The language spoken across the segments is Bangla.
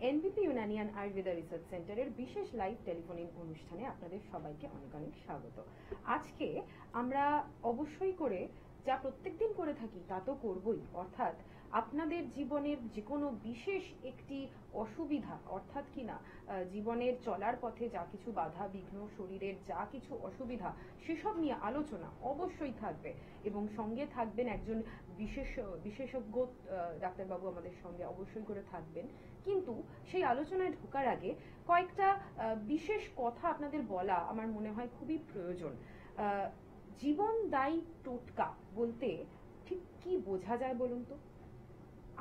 এনবিপি ইউনানিয়ান আয়ুর্বেদা রিসার্চ সেন্টারের বিশেষ লাইভ টেলিফোনিক অনুষ্ঠানে আপনাদের সবাইকে অনেক অনেক স্বাগত। আজকে আমরা অবশ্যই করে যা প্রত্যেকদিন করে থাকি তা তো করবই, অর্থাৎ আপনাদের জীবনের যে কোনো বিশেষ একটি অসুবিধা, অর্থাৎ কিনা জীবনের চলার পথে যা কিছু বাধা বিঘ্ন, শরীরের যা কিছু অসুবিধা, সেসব নিয়ে আলোচনা অবশ্যই থাকবে এবং সঙ্গে থাকবেন একজন বিশেষজ্ঞ ডাক্তারবাবু আমাদের সঙ্গে অবশ্যই করে থাকবেন। কিন্তু সেই আলোচনায় ঢোকার আগে কয়েকটা বিশেষ কথা আপনাদের বলা আমার মনে হয় খুবই প্রয়োজন। জীবনদায়ী টোটকা বলতে ঠিক কি বোঝা যায় বলুন তো?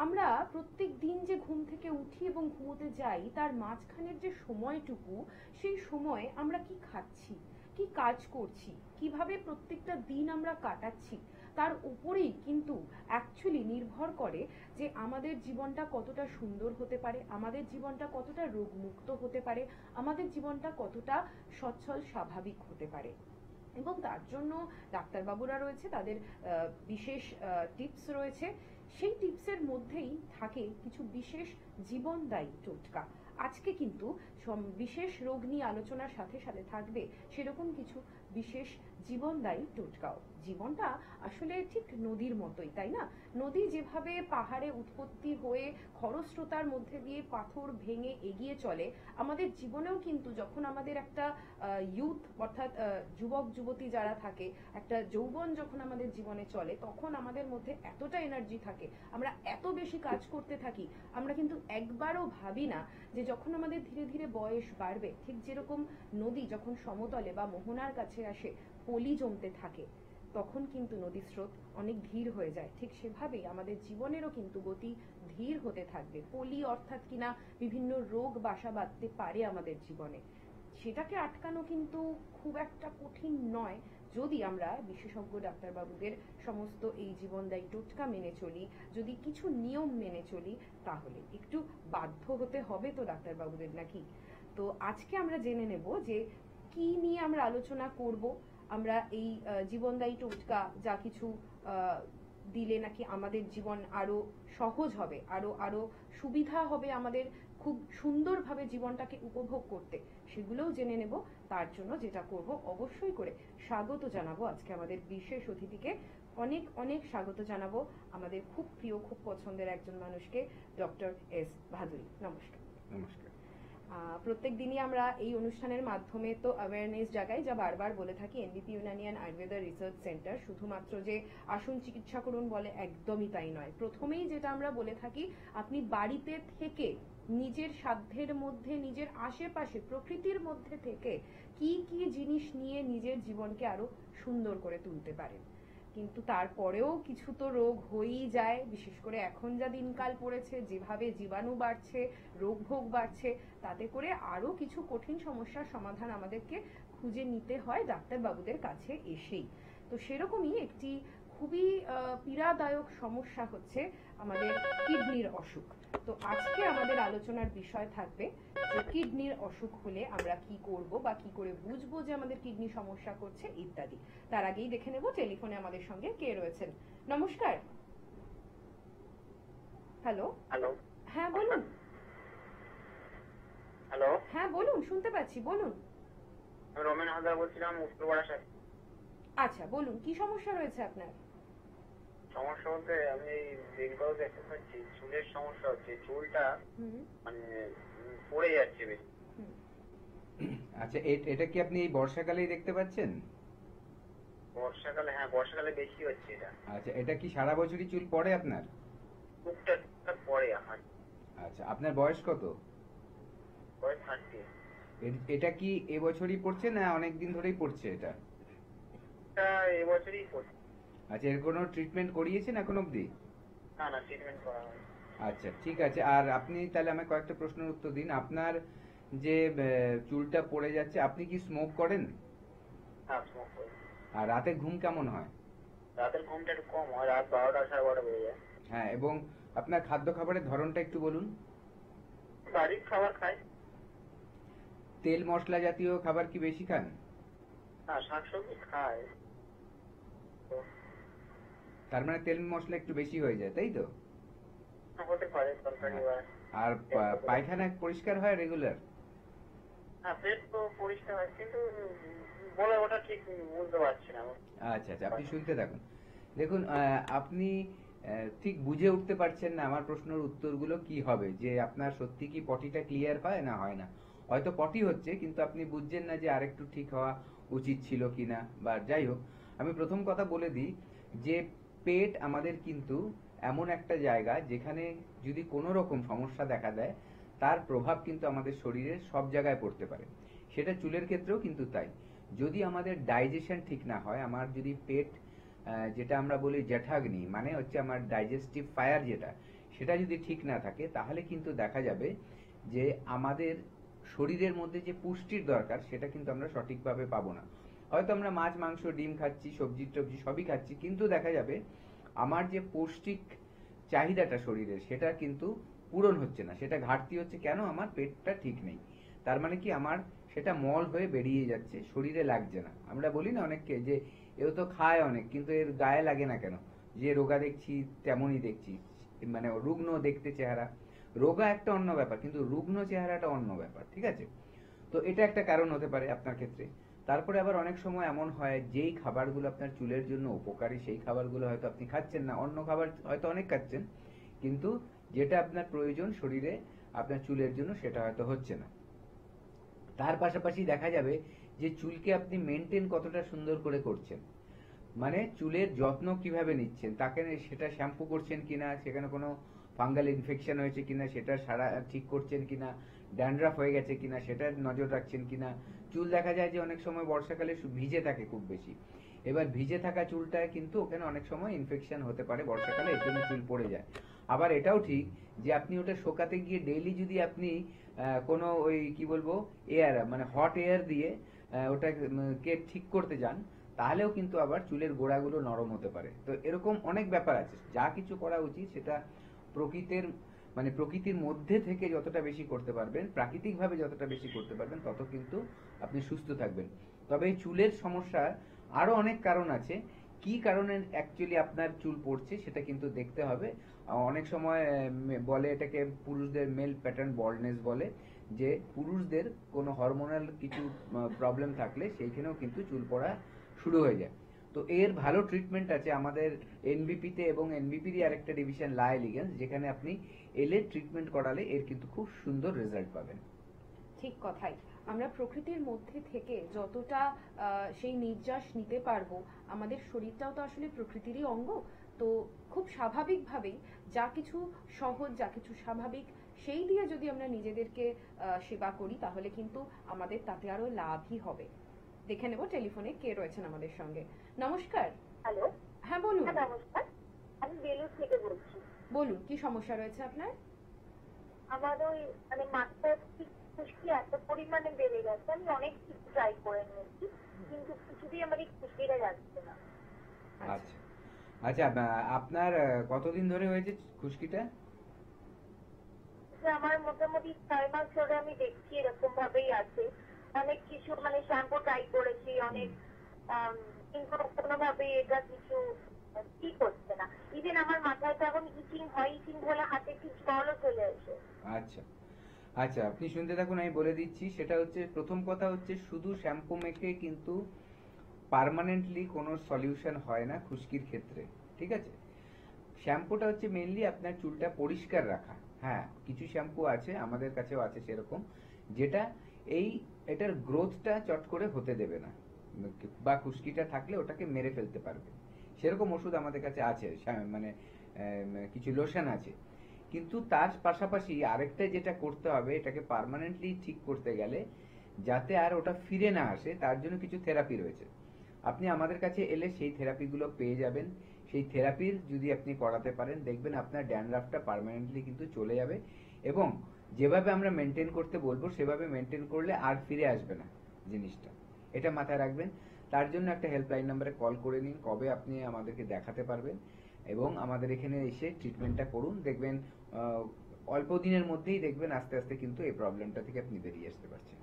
আমরা প্রত্যেক দিন যে ঘুম থেকে উঠি এবং ঘুমোতে যাই তার মাঝখানের যে সময়টুকু, সেই সময় আমরা কি খাচ্ছি, কি কাজ করছি, কিভাবে প্রত্যেকটা দিন আমরা কাটাচ্ছি, তার উপরেই কিন্তু অ্যাকচুয়ালি নির্ভর করে যে আমাদের জীবনটা কতটা সুন্দর হতে পারে, আমাদের জীবনটা কতটা রোগমুক্ত হতে পারে, আমাদের জীবনটা কতটা সচ্ছল স্বাভাবিক হতে পারে। এবং তার জন্য ডাক্তারবাবুরা রয়েছে, তাদের বিশেষ টিপস রয়েছে। সেই টিপসের মধ্যেই থাকে কিছু বিশেষ জীবনদায়ী টোটকা। আজকে কিন্তু বিশেষ রোগ নিয়ে আলোচনার সাথে সাথে থাকবে সেরকম কিছু বিশেষ জীবনদায়ী টোটকাও। জীবনটা আসলে ঠিক নদীর মতোই, তাই না? নদী যেভাবে পাহাড়ে উৎপত্তি হয়ে খরস্রোতার মধ্যে দিয়ে পাথর ভেঙে এগিয়ে চলে, আমাদের জীবনেও কিন্তু যখন আমাদের একটা ইউথ অর্থাৎ যুবক যুবতী যারা থাকে, একটা যৌবন যখন আমাদের জীবনে চলে, তখন আমাদের মধ্যে এতটা এনার্জি থাকে, আমরা এত বেশি কাজ করতে থাকি, আমরা কিন্তু একবারও ভাবি না যে যখন আমাদের ধীরে ধীরে বয়স বাড়বে, ঠিক যেরকম নদী যখন সমতলে বা মোহনার কাছে আসে পলি জমতে থাকে, তখন কিন্তু নদীর স্রোত অনেক ধীর হয়ে যায়। ঠিক সেভাবেই আমাদের জীবনেরও কিন্তু গতি ধীর হতে থাকবে। পলি অর্থাৎ কিনা বিভিন্ন রোগ বাসা বাঁধতে পারে আমাদের জীবনে, সেটাকে আটকানো কিন্তু খুব একটা কঠিন নয় যদি আমরা বিশেষজ্ঞ ডাক্তারবাবুদের সমস্ত এই জীবনদায়ী টোটকা মেনে চলি, যদি কিছু নিয়ম মেনে চলি। তাহলে একটু বাধ্য হতে হবে তো ডাক্তারবাবুদের, নাকি? তো আজকে আমরা জেনে নেব যে কি নিয়ে আমরা আলোচনা করব। আমরা এই জীবনদায়ী টোটকা যা কিছু দিলে নাকি আমাদের জীবন আরো সহজ হবে, আরো সুবিধা হবে আমাদের খুব সুন্দরভাবে জীবনটাকে উপভোগ করতে, সেগুলোও জেনে নেব। তার জন্য যেটা করব, অবশ্যই করে স্বাগত জানাবো আজকে আমাদের বিশেষ অতিথিকে। অনেক অনেক স্বাগত জানাবো আমাদের খুব প্রিয়, খুব পছন্দের একজন মানুষকে, ডক্টর এস ভাদুরী। নমস্কার। নমস্কার। প্রত্যেক দিনই আমরা এই অনুষ্ঠানের মাধ্যমে তো অ্যাওয়ারনেস জাগাই, যা বারবার বলে থাকি। এনবিপি ইউনানিয়ান আয়ুর্বেদা রিসার্চ সেন্টার শুধুমাত্র যে আসুন চিকিৎসা করুন বলে, একদমই তাই নয়। প্রথমেই যেটা আমরা বলে থাকি, আপনি বাড়িতে থেকে নিজের সাধ্যের মধ্যে, নিজের আশেপাশে প্রকৃতির মধ্যে থেকে কি কি জিনিস নিয়ে নিজের জীবনকে আরো সুন্দর করে তুলতে পারেন। কিন্তু তারপরেও কিছু তো রোগ হয়েই যায়, বিশেষ করে এখন যা দিনকাল পড়েছে, যেভাবে জীবাণু বাড়ছে, রোগ ভোগ বাড়ছে, তাতে করে আরো কিছু কঠিন সমস্যার সমাধান আমাদেরকে খুঁজে নিতে হয় ডাক্তারবাবুদের কাছে এসেই। তো সেরকমই একটি খুবই পীড়াদায়ক সমস্যা হচ্ছে আমাদের কিডনির অসুখ। তো আজকে আমাদের আলোচনার বিষয় থাকবে যে কিডনির অসুখ হলে আমরা কি করব বা কি করে বুঝবো যে আমাদের কিডনি সমস্যা করছে ইত্যাদি। তার আগেই দেখে নেব টেলিফোনে আমাদের সঙ্গে কে রয়েছেন। নমস্কার। হ্যালো। হ্যালো। হ্যাঁ বলুন। হ্যালো। হ্যাঁ বলুন, শুনতে পাচ্ছি, বলুন। আমি রমেন হালদার বলছিলাম, উত্তরপাড়া সাহেব। আচ্ছা বলুন, কি সমস্যা রয়েছে আপনার? সমস্যা বলতে আমি দিনকাল দেখতে পাচ্ছি চুলের সমস্যা হচ্ছে, চুলটা মানে পড়ে যাচ্ছে বেশি। আচ্ছা, এটা কি আপনি এই বর্ষাকালেই দেখতে পাচ্ছেন? বর্ষাকালে? হ্যাঁ, বর্ষাকালে বেশি হচ্ছে এটা। আচ্ছা, এটা কি সারা বছরই চুল পড়ে আপনার? টুকটাক পড়ে আমার। আচ্ছা, আপনার বয়স কত? বয়স 30। এটা কি এবছরই পড়ছে না অনেক দিন ধরেই পড়ছে এটা? এটা এবছরই পড়ছে। আচ্ছা, এর কোনো ট্রিটমেন্ট করিয়েছেন এখন অবধি? না, ট্রিটমেন্ট করা হয়। আচ্ছা, ঠিক আছে। আর আপনি তাহলে আমাকে কয়েকটা প্রশ্নের উত্তর দিন। আপনার যে চুলটা পড়ে যাচ্ছে, আপনি কি স্মোক করেন? হ্যাঁ, স্মোক করি। আর রাতে ঘুম কেমন হয়? রাতের ঘুমটা একটু কম হয়, রাত 12টা 12:30 বেজে যায়। হ্যাঁ, এবং আপনার খাদ্য খাবারের ধরনটা একটু বলুন। বাড়ির খাবার খাই। তেল মশলা জাতীয় খাবার কি বেশি খান? হ্যাঁ, শাকসবজি খাই। তার মানে তেল মশলা একটু বেশি হয়ে যায়, তাই তো? হতে পারে তরকারি। আর পায়খানা পরিষ্কার হয় রেগুলার? হ্যাঁ, পেট তো পরিষ্কার হয়, কিন্তু বলে ওটা ঠিক বলতে পারছি না। আচ্ছা আচ্ছা, আপনি শুনতে থাকুন। দেখুন, আপনি ঠিক বুঝে উঠতে পারছেন না আমার প্রশ্নের উত্তরগুলো কি হবে, যে আপনার সত্যি কি পটিটা ক্লিয়ার হয় না হয় না। হয়তো পটি হচ্ছে, কিন্তু আপনি বুঝছেন না যে আরেকটু ঠিক হওয়া উচিত ছিল কিনা, বা যাই হোক। আমি প্রথম কথা বলে দিই যে পেট আমাদের কিন্তু এমন একটা জায়গা যেখানে যদি কোনো রকম সমস্যা দেখা দেয়, তার প্রভাব কিন্তু আমাদের শরীরের সব জায়গায় পড়তে পারে। সেটা চুলের ক্ষেত্রেও কিন্তু তাই। যদি আমাদের ডাইজেশন ঠিক না হয়, আমার যদি পেট, যেটা আমরা বলি জঠরাগ্নি, মানে হচ্ছে আমার ডাইজেস্টিভ ফায়ার যেটা, সেটা যদি ঠিক না থাকে, তাহলে কিন্তু দেখা যাবে যে আমাদের শরীরের মধ্যে যে পুষ্টির দরকার সেটা কিন্তু আমরা সঠিকভাবে পাবো না। হয়তো আমরা মাছ মাংস ডিম খাচ্ছি, সবজি টবজি সবই খাচ্ছি, কিন্তু দেখা যাবে আমার যে পৌষ্টিক চাহিদাটা শরীরের, সেটা কিন্তু পূরণ হচ্ছে না, সেটা ঘাটতি হচ্ছে। কেন? আমার পেটটা ঠিক নেই। তার মানে কি, আমার সেটা মল হয়ে বেরিয়ে যাচ্ছে, শরীরে লাগছে না। আমরা বলি না অনেককে যে এও তো খায় অনেক, কিন্তু এর গায়ে লাগে না কেন? যে রোগা দেখছি তেমনই দেখছি, মানে রুগ্ন দেখতে চেহারা। রোগা একটা অন্য ব্যাপার, কিন্তু রুগ্ন চেহারাটা অন্য ব্যাপার, ঠিক আছে? তো এটা একটা কারণ হতে পারে আপনার ক্ষেত্রে। তারপরে আবার অনেক সময় এমন হয়, যেই খাবারগুলো আপনার চুলের জন্য উপকারী সেই খাবারগুলো হয়তো আপনি খাচ্ছেন না, অন্য খাবার হয়তো অনেক খাচ্ছেন, কিন্তু যেটা আপনার প্রয়োজন শরীরে আপনার চুলের জন্য সেটা হয়তো হচ্ছে না। তার পাশাপাশি দেখা যাবে যে চুলকে আপনি মেনটেন কতটা সুন্দর করে করছেন, মানে চুলের যত্ন কিভাবে নিচ্ছেন, তাকে সেটা শ্যাম্পু করছেন কিনা, সেখানে কোনো ফাঙ্গাল ইনফেকশন হয়েছে কিনা সেটা সারা ঠিক করছেন কিনা, ড্যান্ড্রাফ হয়ে গেছে কিনা সেটার নজর রাখছেন কিনা। চুল দেখা যায় যে অনেক সময় বর্ষাকালে ভিজে থাকে খুব বেশি, এবার ভিজে থাকা চুলটায় কিন্তু ওখানে অনেক সময় ইনফেকশন হতে পারে বর্ষাকালে, এর জন্য চুল পড়ে যায়। আবার এটাও ঠিক যে আপনি ওটা শোকাতে গিয়ে ডেইলি যদি আপনি কোনো ওই কি বলবো এয়ার, মানে হট এয়ার দিয়ে ওটা কে ঠিক করতে যান, তাহলেও কিন্তু আবার চুলের গোড়াগুলো নরম হতে পারে। তো এরকম অনেক ব্যাপার আছে। যা কিছু করা উচিত সেটা প্রকৃতির, মানে প্রকৃতির মধ্যে থেকে যতটা বেশি করতে পারবেন, প্রাকৃতিকভাবে যতটা বেশি করতে পারবেন, তত কিন্তু আপনি সুস্থ থাকবেন। তবে এই চুলের সমস্যার আরো অনেক কারণ আছে। কি কারণে অ্যাকচুয়ালি আপনার চুল পড়ছে সেটা কিন্তু দেখতে হবে। অনেক সময় বলে এটাকে পুরুষদের মেল প্যাটার্ন বল্ডনেস বলে, যে পুরুষদের কোনো হরমোনাল কিছু প্রবলেম থাকলে সেইখানেও কিন্তু চুল পড়া শুরু হয়ে যায়। তো এর ভালো ট্রিটমেন্ট আছে আমাদের এনবিপি তে, এবং এনবিপিরই আরেকটা ডিভিশন লা এলিগেন্স, যেখানে আপনি এলে ট্রিটমেন্ট করালে এর কিন্তু খুব সুন্দর রেজাল্ট পাবেন। ঠিক কথাই। আমরা প্রকৃতির মধ্যে থেকে যতটা সেই নির্যাস নিতে পারবো, আমাদের শরীরটাও তো আসলে প্রকৃতিরই অঙ্গ। তো খুব স্বাভাবিকভাবেই যা কিছু সহজ, যা কিছু স্বাভাবিক, সেই দিয়ে যদি আমরা নিজেদেরকে সেবা করি, তাহলে কিন্তু আমাদের তাতে আরো লাভই হবে। দেখে নেব টেলিফোনে কে রয়েছেন আমাদের সঙ্গে। নমস্কার। হ্যালো। হ্যাঁ বলুন। হ্যাঁ, নমস্কার। আমি বেলুর থেকে বলছি। বলুন, কি সমস্যা রয়েছে আপনার? আমার ওই মানে মাথার খুশকি এত পরিমাণে বেড়ে গেছে, আমি অনেক কিছু ট্রাই করে নিয়েছি, কিন্তু কিছুতেই আমার এই খুশকিটা যাচ্ছে না। আচ্ছা আচ্ছা, আপনার কতদিন ধরে হয়েছে খুশকিটা? যে আমার মোটামুটি 6 মাস ধরে আমি দেখছি এরকম ভাবেই আছে। অনেক কিছু মানে শ্যাম্পু ট্রাই করেছি অনেক, কিন্তু কোনোভাবেই এটা কিছু ঠিক হচ্ছে না। ইভেন আমার মাথায় তো এখন ইচিং হয়, ইচিং হলে হাতে একটু জলও চলে আসে। আচ্ছা আচ্ছা, আপনি শুনতে থাকুন, আমি বলে দিচ্ছি। সেটা হচ্ছে, প্রথম কথা হচ্ছে, শুধু শ্যাম্পু মেখে কিন্তু পার্মানেন্টলি কোনো সলিউশন হয় না খুশকির ক্ষেত্রে, ঠিক আছে? শ্যাম্পুটা হচ্ছে মেইনলি আপনার চুলটা পরিষ্কার রাখা। হ্যাঁ, কিছু শ্যাম্পু আছে, আমাদের কাছেও আছে সেরকম, যেটা এটার গ্রোথটা চট করে হতে দেবে না, বা খুশকিটা থাকলে ওটাকে মেরে ফেলতে পারবে। সেরকম ওষুধ আমাদের কাছে আছে, মানে কিছু লোশন আছে। কিন্তু তার পাশাপাশি আরেকটা যেটা করতে হবে, এটাকে পার্মানেন্টলি ঠিক করতে গেলে যাতে আর ওটা ফিরে না আসে, তার জন্য কিছু থেরাপি রয়েছে। আপনি আমাদের কাছে এলে সেই থেরাপিগুলো পেয়ে যাবেন। সেই থেরাপির যদি আপনি করাতে পারেন, দেখবেন আপনার ড্যান্ড্রাফটা পার্মানেন্টলি কিন্তু চলে যাবে, এবং যেভাবে আমরা মেনটেন করতে বলবো সেভাবে মেনটেন করলে আর ফিরে আসবে না জিনিসটা। এটা মাথায় রাখবেন। তার জন্য একটা হেল্পলাইন নাম্বারে কল করে নিন, কবে আপনি আমাদেরকে দেখাতে পারবেন, এবং আমাদের এখানে এসে ট্রিটমেন্টটা করুন। দেখবেন অল্প দিনের মধ্যেই দেখবেন আস্তে আস্তে কিন্তু এই প্রবলেমটা থেকে আপনি বেরিয়ে আসতে পারছেন।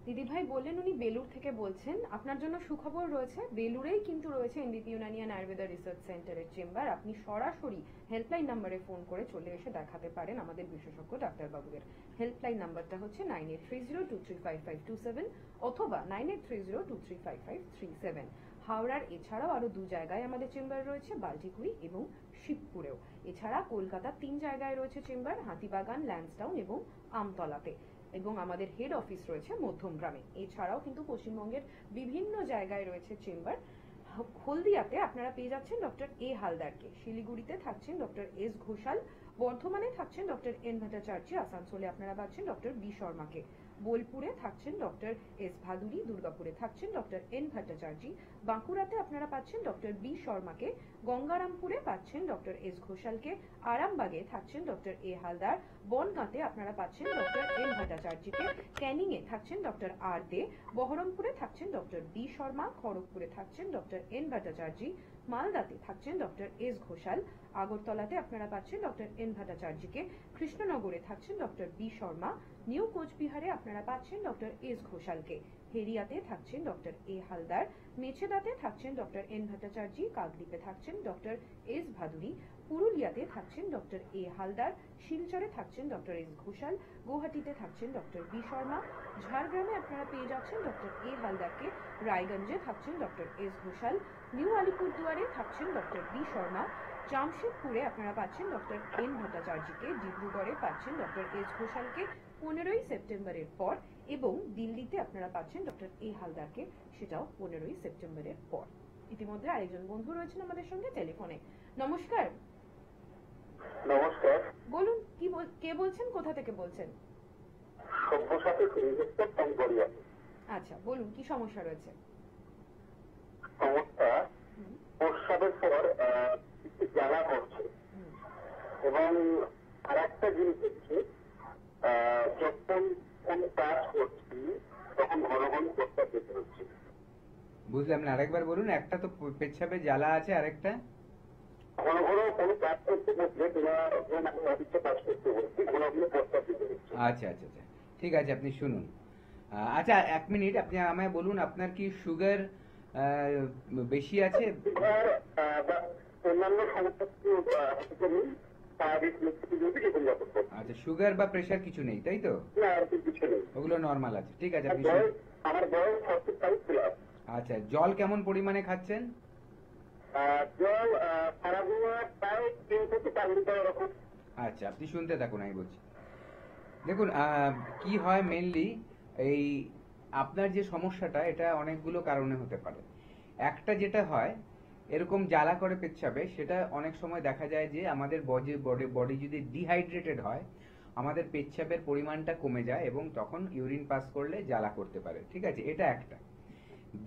দিদি ভাই বললেন উনি বেলুর থেকে বলছেন। আপনার জন্য সুখবর রয়েছে, বেলুরেই কিন্তু রয়েছে এনবিপি ইউনানিয়ান আয়ুর্বেদা রিসার্চ সেন্টারের চেম্বার। আপনি সরাসরি হেল্পলাইন নাম্বারে ফোন করে চলে এসে দেখাতে পারেন আমাদের বিশেষজ্ঞ ডাক্তারবাবুদের। হেল্পলাইন নাম্বারটা হচ্ছে 9830235527 অথবা 9830235537। হাওড়ার এছাড়াও আরো 2 জায়গায় আমাদের চেম্বার রয়েছে, বাল্টিকুড়ি এবং শিবপুরেও। এছাড়া কলকাতার 3 জায়গায় রয়েছে চেম্বার, হাতিবাগান, ল্যান্সডাউন এবং আমতলাতে। এবং আমাদের হেড অফিস রয়েছে মধ্যমগ্রামে। এছাড়াও কিন্তু পশ্চিমবঙ্গের বিভিন্ন জায়গায় রয়েছে চেম্বার। হলদিয়াতে আপনারা পেয়ে যাচ্ছেন ডক্টর এ হালদারকে, শিলিগুড়িতে থাকছেন ডক্টর এস ঘোষাল, বর্ধমানে থাকছেন ডক্টর এন ভট্টাচার্য, আসানসোলে আপনারা পাচ্ছেন ডক্টর বি শর্মাকে, বোলপুরে থাকছেন ডক্টর এস ভাদুরী, দুর্গাপুরে থাকছেন ডক্টর এন ভট্টাচার্য, বাঁকুড়াতে আপনারা পাচ্ছেন ডক্টর বি শর্মাকে, গঙ্গারামপুরে পাচ্ছেন ডক্টর এস ঘোষালকে, আরামবাগে থাকছেন ডক্টর এ হালদার, বনগাঁতে আপনারা পাচ্ছেন ডক্টর এন ভট্টাচার্যকে, ক্যানিং এ থাকছেন ডক্টর আর দে, বহরমপুরে থাকছেন ডক্টর বি শর্মা, খড়গপুরে থাকছেন ডক্টর এন ভট্টাচার্য, মালদাতে থাকছেন ডক্টর এস ঘোষাল, আগরতলাতে আপনারা পাচ্ছেন ডক্টর এন ভট্টাচার্যকে, কৃষ্ণনগরে থাকছেন ডক্টর বি শর্মা, নিউ কোচবিহারে আপনারা পাচ্ছেন ডক্টর এস ঘোষালকে, হেরিয়াতে থাকছেন ডক্টর এ হালদার, মেছেদাতে থাকছেন ডক্টর এন ভট্টাচার্য, কাকদ্বীপে থাকছেন ডক্টর এস ভাদুরী, পুরুলিয়াতে থাকছেন ডক্টর এ হালদার, শিলচরে থাকছেন ডক্টর এস ঘোষাল, গুয়াহাটিতে থাকছেন ডক্টর বি শর্মা, ঝাড়গ্রামে আপনারা পেয়ে যাচ্ছেন ডক্টর এ হালদারকে, রায়গঞ্জে থাকছেন ডক্টর এস ঘোষাল, নিউ আলিপুরদুয়ারে থাকছেন ডক্টর বি শর্মা, জামশেদপুরে আপনারা পাচ্ছেন ডক্টর এন ভট্টাচার্যকে, ডিব্রুগড়ে পাচ্ছেন ডক্টর এস ঘোষালকে 15ই সেপ্টেম্বরের পর, এবং দিল্লিতে আপনারা পাচ্ছেন ডক্টর এ হালদারকে, সেটাও 15ই সেপ্টেম্বরের পর। ইতিমধ্যে আরেকজন বন্ধু রয়েছেন আমাদের সঙ্গে টেলিফোনে। নমস্কার। নমস্কার। বলুন কে বলছেন, কোথা থেকে বলছেন? সব্যসাচী ফেরিঘাট টঙ্গড়িয়া। আচ্ছা বলুন কি সমস্যা রয়েছে? সমস্যা প্রস্রাবের পর একটু জ্বালা করছে, এবং আর একটা জিনিস হচ্ছে যখন কোনো কাজ করছি তখন ঘন ঘন প্রস্রাব পেতে হচ্ছে। বুঝলাম না, আরেকবার বলুন। একটা তো পেচ্ছাপে জ্বালা আছে, আরেকটা ঘন ঘন কোনো কাজ করতে বলছে, অফিসে কাজ করতে বলছি, ঘন ঘন প্রস্রাব পেতে হচ্ছে। আচ্ছা আচ্ছা আচ্ছা, ঠিক আছে, আপনি শুনুন। আচ্ছা 1 মিনিট, আপনি আমায় বলুন আপনার কি সুগার বেশি আছে? অন্যান্য সমস্যা আচ্ছা, সুগার বা প্রেশার কিছু নেই, তাই তো? না, আর কিছু নেই, ওগুলো নর্মাল আছে, ঠিক আছে। আপনি আমার বয়স 45+। আচ্ছা, জল কেমন পরিমাণে খাচ্ছেন? জল সারাদিনে প্রায় 3 থেকে 4 লিটার এরকম। আচ্ছা, আপনি শুনতে থাকুন, আমি বলছি। দেখুন কি হয় মেনলি, এই আপনার যে সমস্যাটা, এটা অনেকগুলো কারণে হতে পারে। একটা যেটা হয়, এরকম জ্বালা করে পেচ্ছাবে, সেটা অনেক সময় দেখা যায় যে আমাদের বডি যদি ডিহাইড্রেটেড হয়, আমাদের পেচ্ছাবের পরিমাণটা কমে যায় এবং তখন ইউরিন পাস করলে জ্বালা করতে পারে, ঠিক আছে? এটা একটা।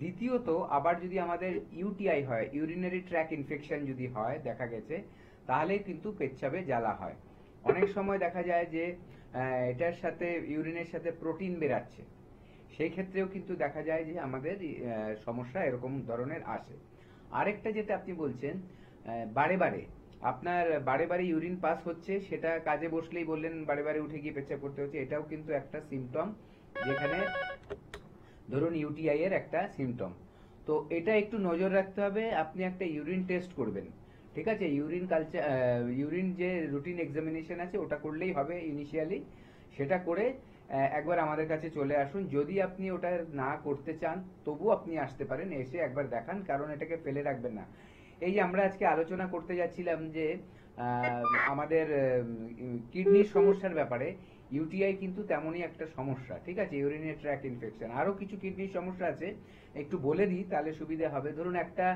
দ্বিতীয়ত, আবার যদি আমাদের ইউটিআই হয়, ইউরিনারি ট্র্যাক ইনফেকশন যদি হয়, দেখা গেছে, তাহলে কিন্তু পেচ্ছাবে জ্বালা হয়। অনেক সময় দেখা যায় যে এটার সাথে ইউরিনের সাথে প্রোটিন বেরাচ্ছে, সেই ক্ষেত্রেও কিন্তু দেখা যায় যে আমাদের সমস্যা এরকম ধরনের আসে। আরেকটা যেটা আপনি বলছেন, বারে বারে ইউরিন পাস হচ্ছে, সেটা কাজে বসলেই বললেন বারে বারে উঠে গিয়ে পেচ্ছাব করতে হচ্ছে, এটাও কিন্তু একটা সিমটম, যেখানে ধরুন ইউটিআই এর একটা সিমটম। তো এটা একটু নজর রাখতে হবে। আপনি একটা ইউরিন টেস্ট করবেন, ঠিক আছে? ইউরিন যে রুটিন এক্সামিনেশন আছে, ওটা করলেই হবে ইনিশিয়ালি। সেটা করে একবার আমাদের কাছে চলে আসুন। যদি আপনি ওটা না করতে চান, তবু আপনি আসতে পারেন, এসে একবার দেখান, কারণ এটাকে ফেলে রাখবেন না। এই যে আমরা আজকে আলোচনা করতে যাচ্ছিলাম যে আমাদের কিডনির সমস্যার ব্যাপারে, ইউটিআই কিন্তু তেমনই একটা সমস্যা, ঠিক আছে? Urinary track infection. আরো কিছু কিডনির সমস্যা আছে, একটু বলে দিই তাহলে সুবিধা হবে। ধরুন একটা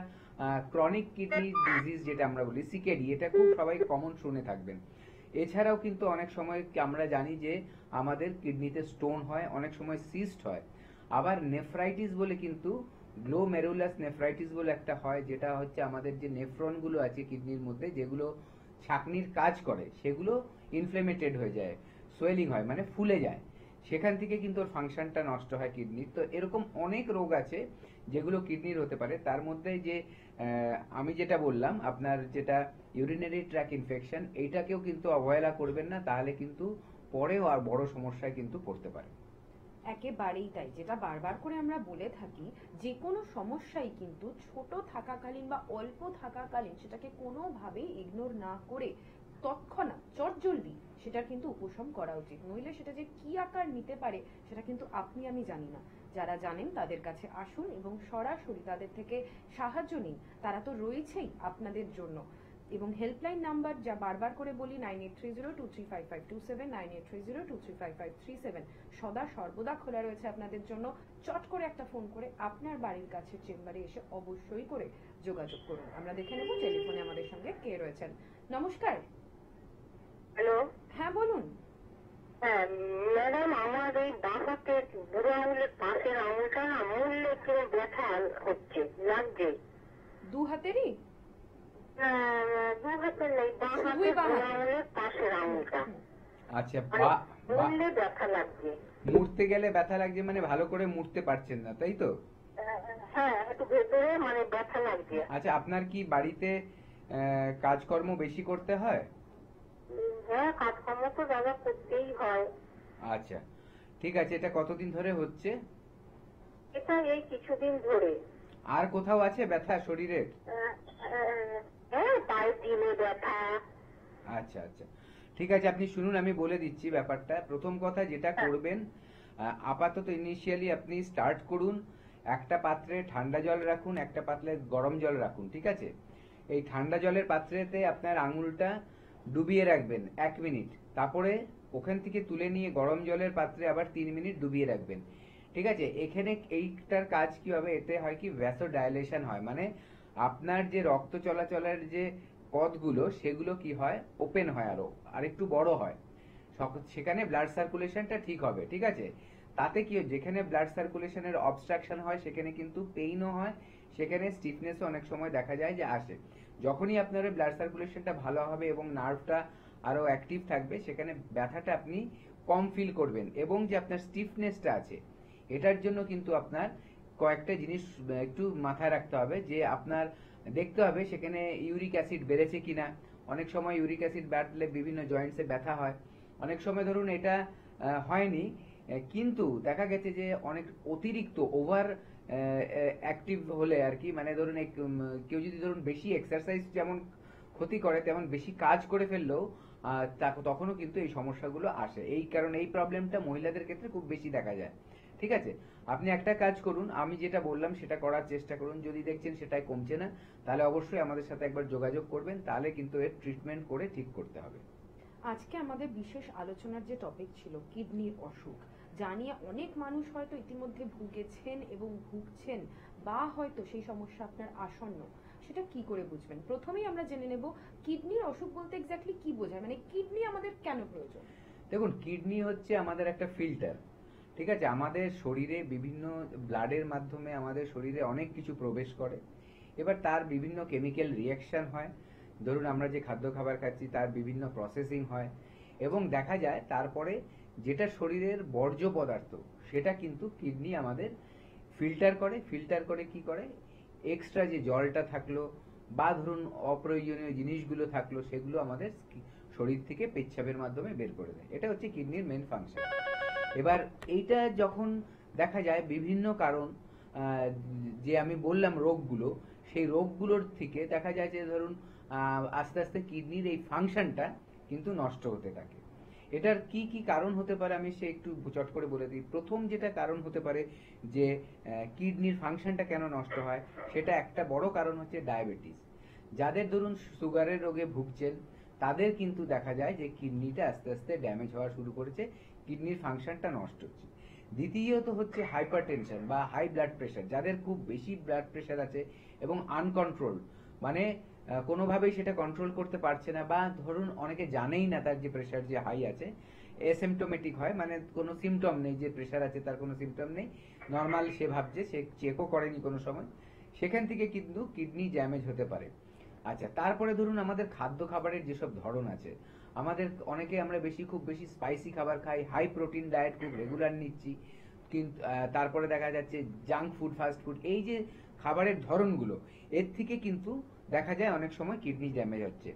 ক্রনিক কিডনি ডিজিজ যেটা আমরা বলি, সিকেডি, এটা খুব সবাই কমন শুনে থাকবেন। এছাড়াও কিন্তু অনেক সময় আমরা জানি যে আমাদের কিডনিতে স্টোন হয়, অনেক সময় সিস্ট হয়, আবার নেফ্রাইটিস বলে, কিন্তু গ্লোমেরুলাস নেফ্রাইটিস বলে একটা হয়, যেটা হচ্ছে আমাদের যে নেফ্রন গুলো আছে কিডনির মধ্যে, যেগুলো ছাকনির কাজ করে, সেগুলো ইনফ্লেমেটেড হয়ে যায়, সোয়েলিং হয়, মানে ফুলে যায়, সেখান থেকে কিন্তু ওর ফাংশনটা নষ্ট হয় কিডনির। তো এরকম অনেক রোগ আছে যেগুলো কিডনির হতে পারে। তার মধ্যে যে আমি যেটা বললাম, আপনার যেটা ইউরিনারি ট্র্যাক ইনফেকশন, এইটাকেও কিন্তু অবহেলা করবেন না, তাহলে কিন্তু পরেও আর বড় সমস্যায় কিন্তু পড়তে পারে। একেবারেই তাই, যেটা বারবার করে আমরা বলে থাকি, যে কোনো সমস্যাই কিন্তু ছোট থাকাকালীন বা অল্প থাকাকালীন সেটাকে কোনোভাবেই ইগনোর না করে তৎক্ষণাৎ চটজলদি সেটা কিন্তু উপশম করা উচিত। নইলে সেটা যে কি আকার নিতে পারে সেটা কিন্তু আপনি আমি জানি না। যারা জানেন তাদের কাছে আসুন এবং সরাসরি তাদের থেকে সাহায্য নিন। তারা তো রয়েছেই আপনাদের জন্য। এবং হেল্পলাইন নাম্বার যা বারবার করে বলি 9830235527, 9830235537 সদা সর্বদা খোলা রয়েছে আপনাদের জন্য। চট করে একটা ফোন করে আপনার বাড়ির কাছে চেম্বারে এসে অবশ্যই করে যোগাযোগ করুন। আমরা দেখে নেব টেলিফোনে আমাদের সঙ্গে কে রয়েছেন। নমস্কার। হ্যালো, হ্যাঁ বলুন। হ্যাঁ ম্যাডাম, আমার এই বাঁ হাতের বুড়ো আঙুলের পাশের আঙুলটা না মূল্য একটু ব্যথা হচ্ছে, লাগছে। দু হাতেরই? দু হাতের নেই, বাঁ হাতের বুড়ো আঙুলের পাশের আঙুলটা। আচ্ছা, মূল্যে ব্যথা লাগছে। মুড়তে গেলে ব্যথা লাগছে মানে ভালো করে মুড়তে পারছেন না, তাই তো? হ্যাঁ, একটু ভেতরে মানে ব্যথা লাগছে। আচ্ছা, আপনার কি বাড়িতে কাজকর্ম বেশি করতে হয়? হ্যাঁ, কাজকর্ম তো দাদা করতেই হয়। আচ্ছা, ঠিক আছে। এটা কতদিন ধরে হচ্ছে? এটা এই কিছুদিন ধরে। আর কোথাও আছে ব্যথা শরীরের? হ্যাঁ, পায়ের দিনে ব্যথা। আচ্ছা আচ্ছা, ঠিক আছে। আপনি শুনুন, আমি বলে দিচ্ছি ব্যাপারটা। প্রথম কথা যেটা করবেন, আপাতত ইনিশিয়ালি আপনি স্টার্ট করুন, একটা পাত্রে ঠান্ডা জল রাখুন, একটা পাত্রে গরম জল রাখুন, ঠিক আছে? এই ঠান্ডা জলের পাত্রেতে আপনার আঙুলটা ডুবিয়ে রাখবেন 1 মিনিট, তারপরে ওখান থেকে তুলে নিয়ে গরম জলের পাত্রে আবার 3 মিনিট ডুবিয়ে রাখবেন, ঠিক আছে? এখানে এইটার কাজ কি হবে, এতে হয় কি ভ্যাসো ডাইলেশন হয়, মানে আপনার যে রক্ত চলাচলের যে পথগুলো সেগুলো কি হয়, ওপেন হয়, আর একটু বড় হয়, সেখানে ব্লাড সার্কুলেশনটা ঠিক হবে, ঠিক আছে? তাতে কি হয়, যেখানে ব্লাড সার্কুলেশনের অবস্ট্রাকশন হয় সেখানে কিন্তু পেইনও হয়, সেখানে স্টিফনেসও অনেক সময় দেখা যায় যে আসে। যখনই আপনার ব্লাড সার্কুলেশনটা ভালো হবে এবং নার্ভটা আরো অ্যাক্টিভ থাকবে, সেখানে ব্যথাটা আপনি কম ফিল করবেন। এবং যে আপনার স্টিফনেসটা আছে, এটার জন্য কিন্তু আপনার কয়েকটা জিনিস একটু মাথায় রাখতে হবে, যে আপনার দেখতে হবে সেখানে ইউরিক অ্যাসিড বেড়েছে কিনা। অনেক সময় ইউরিক অ্যাসিড বাড়লে বিভিন্ন জয়েন্টসে ব্যথা হয়, অনেক সময় ধরুন এটা হয়নি, কিন্তু দেখা গেছে যে অনেক অতিরিক্ত ওভার অ্যাক্টিভ হলে আর কি, মানে ধরুন কেউ যদি ধরুন বেশি এক্সারসাইজ যেমন ক্ষতি করে, তেমন বেশি কাজ করে ফেললেও তখনও কিন্তু এই সমস্যাগুলো আসে। এই কারণে এই প্রবলেমটা মহিলাদের ক্ষেত্রে খুব বেশি দেখা যায়, ঠিক আছে? আপনি একটা কাজ করুন, আমি যেটা বললাম সেটা করার চেষ্টা করুন। যদি দেখছেন সেটাই কমছে না, তাহলে অবশ্যই আমাদের সাথে একবার যোগাযোগ করবেন, তাহলে কিন্তু এর ট্রিটমেন্ট করে ঠিক করতে হবে। আজকে আমাদের বিশেষ আলোচনার যে টপিক ছিল কিডনির অসুখ, যা নিয়ে অনেক মানুষ হয়তো ইতিমধ্যে ভুগেছেন এবং ভুগছেন, বা হয়তো সেই সমস্যা আপনার আসন্ন, সেটা কি করে বুঝবেন? প্রথমেই আমরা জেনে নেব কিডনির অসুখ বলতে এক্স্যাক্টলি কি বোঝায়, মানে কিডনি আমাদের কেন প্রয়োজন? দেখুন, কিডনি হচ্ছে আমাদের একটা ফিল্টার, ঠিক আছে? আমাদের শরীরে বিভিন্ন ব্লাডের মাধ্যমে আমাদের শরীরে অনেক কিছু প্রবেশ করে, এবার তার বিভিন্ন কেমিক্যাল রিয়াকশন হয়। ধরুন আমরা যে খাদ্য খাবার খাচ্ছি তার বিভিন্ন প্রসেসিং হয়, এবং দেখা যায় তারপরে যেটা শরীরের বর্জ্য পদার্থ সেটা কিন্তু কিডনি আমাদের ফিল্টার করে কি করে, এক্সট্রা যে জলটা থাকলো বা ধরুন অপ্রয়োজনীয় জিনিসগুলো থাকলো সেগুলো আমাদের শরীর থেকে পেচ্ছাপের মাধ্যমে বের করে দেয়। এটা হচ্ছে কিডনির মেন ফাংশন। এবার এইটা যখন দেখা যায় বিভিন্ন কারণ, যে আমি বললাম রোগগুলো, সেই রোগগুলোর থেকে দেখা যায় যে ধরুন আস্তে আস্তে কিডনির এই ফাংশনটা কিন্তু নষ্ট হতে থাকে। এটার কি কি কারণ হতে পারে আমি সে একটু চট করে বলে দিই। প্রথম যেটা কারণ হতে পারে যে কিডনির ফাংশনটা কেন নষ্ট হয়, সেটা একটা বড় কারণ হচ্ছে ডায়াবেটিস। যাদের ধরুন সুগারের রোগে ভুগছেন তাদের কিন্তু দেখা যায় যে কিডনিটা আস্তে আস্তে ড্যামেজ হওয়া শুরু করেছে, কিডনির ফাংশনটা নষ্ট হচ্ছে। দ্বিতীয়ত হচ্ছে হাইপারটেনশন বা হাই ব্লাড প্রেশার, যাদের খুব বেশি ব্লাড প্রেশার আছে এবং আনকন্ট্রোল, মানে কোনোভাবেই সেটা কন্ট্রোল করতে পারছে না, বা ধরুন অনেকে জানেই না তার যে প্রেশার যে হাই আছে, অ্যাসিম্পটোমেটিক হয়, মানে কোনো সিমটম নেই যে প্রেশার আছে, তার কোনো সিমটম নেই, নর্মাল সে ভাবছে, সে চেকও করেনি কোনো সময়, সেখান থেকে কিন্তু কিডনি ড্যামেজ হতে পারে। আচ্ছা, তারপরে ধরুন আমাদের খাদ্য খাবারের যেসব ধরন আছে, আমাদের অনেকে আমরা খুব বেশি স্পাইসি খাবার খাই, হাই প্রোটিন ডায়েট খুব রেগুলার নিচ্ছি, কিন্তু তারপরে দেখা যাচ্ছে জাঙ্ক ফুড, ফাস্ট ফুড, এই যে খাবারের ধরনগুলো, এর থেকে কিন্তু দেখা যায় অনেক সময় কিডনি ড্যামেজ হচ্ছে।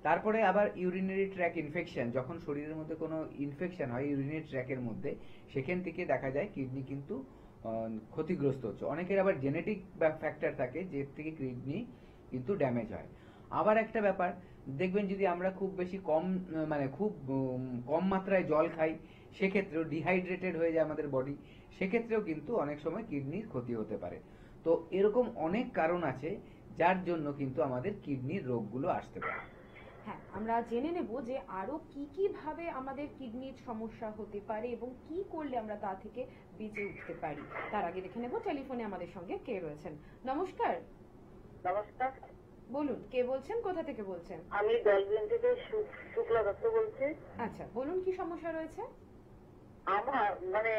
তারপরে আবার ইউরিনারি ট্র্যাক ইনফেকশন, যখন শরীরের মধ্যে কোনো ইনফেকশন হয় ইউরিনারি ট্র্যাকের মধ্যে, সেখান থেকে দেখা যায় কিডনি কিন্তু ক্ষতিগ্রস্ত হচ্ছে। অনেকের আবার জেনেটিক ফ্যাক্টর থাকে যে থেকে কিডনি কিন্তু ড্যামেজ হয়। আবার একটা ব্যাপার দেখবেন, যদি আমরা খুব বেশি কম মানে খুব কম মাত্রায় জল খাই, সেক্ষেত্রেও ডিহাইড্রেটেড হয়ে যায় আমাদের বডি, সেক্ষেত্রেও কিন্তু অনেক সময় কিডনির ক্ষতি হতে পারে। তো এরকম অনেক কারণ আছে যার জন্য কিন্তু আমাদের কিডনির রোগগুলো আসতে পারে। হ্যাঁ, আমরা জেনে নেব যে আরো কি কি ভাবে আমাদের কিডনির সমস্যা হতে পারে এবং কি করলে আমরা তা থেকে বেঁচে উঠতে পারি। তার আগে দেখে নেব টেলিফোনে আমাদের সঙ্গে কে রয়েছেন। নমস্কার, নমস্কার, বলুন কে বলছেন, কোথা থেকে বলছেন? আমি ডলবিন থেকে শুক্লা দত্ত বলছি। আচ্ছা, বলুন কি সমস্যা রয়েছে? আমার মানে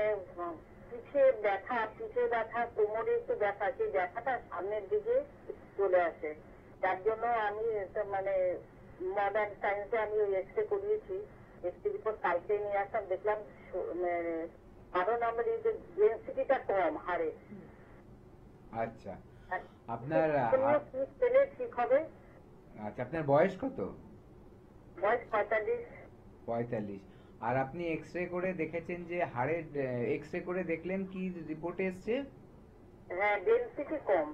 পিঠে ব্যথা, কোমরে একটু ব্যথা, সেই ব্যথাটা সামনের দিকে চলে আসে। যার জন্য আমি মানে মডার্ন সায়েন্সে আমি ওই এক্সরে করিয়েছি। এক্সরে রিপোর্ট কালকে নিয়ে আসলাম, দেখলাম কারণ আমার এই যে ডেন্সিটিটা কম হাড়ে। আচ্ছা, আপনার ঠিক হবে। আচ্ছা, আপনার বয়স কত? বয়স 45। 45। আর আপনি এক্সরে করে দেখেছেন যে হাড়ের এক্সরে করে দেখলেন কি রিপোর্টে এসছে? হ্যাঁ, ডেন্সিটি কম।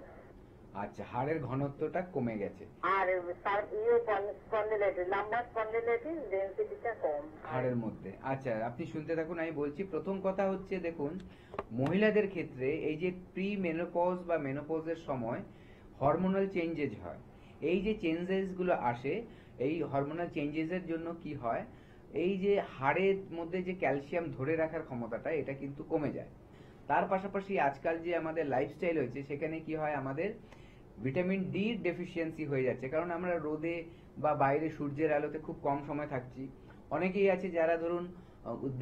আচ্ছা, হাড়ের ঘনত্বটা কমে গেছে আর লাম্বার স্পন্ডিলাইটিস ডেন্সিটিটা কম হাড়ের মধ্যে। আচ্ছা, আপনি শুনতে থাকুন, আমি বলছি। প্রথম কথা হচ্ছে, দেখুন, মহিলাদের ক্ষেত্রে এই যে প্রি মেনোপজ বা মেনোপজের সময় হরমোনাল চেঞ্জেস হয়। এই যে চেঞ্জেস গুলো আসে, এই হরমোনাল চেঞ্জেস এর জন্য কি হয়, এই যে হাড়ের মধ্যে যে ক্যালসিয়াম ধরে রাখার ক্ষমতাটা, এটা কিন্তু কমে যায়। তার পাশাপাশি আজকাল যে আমাদের লাইফস্টাইল হয়েছে, সেখানে কি হয়, আমাদের ভিটামিন ডি ডেফিসিয়েন্সি হয়ে যাচ্ছে, কারণ আমরা রোদে বা বাইরে সূর্যের আলোতে খুব কম সময় থাকছি। অনেকেই আছে যারা ধরুন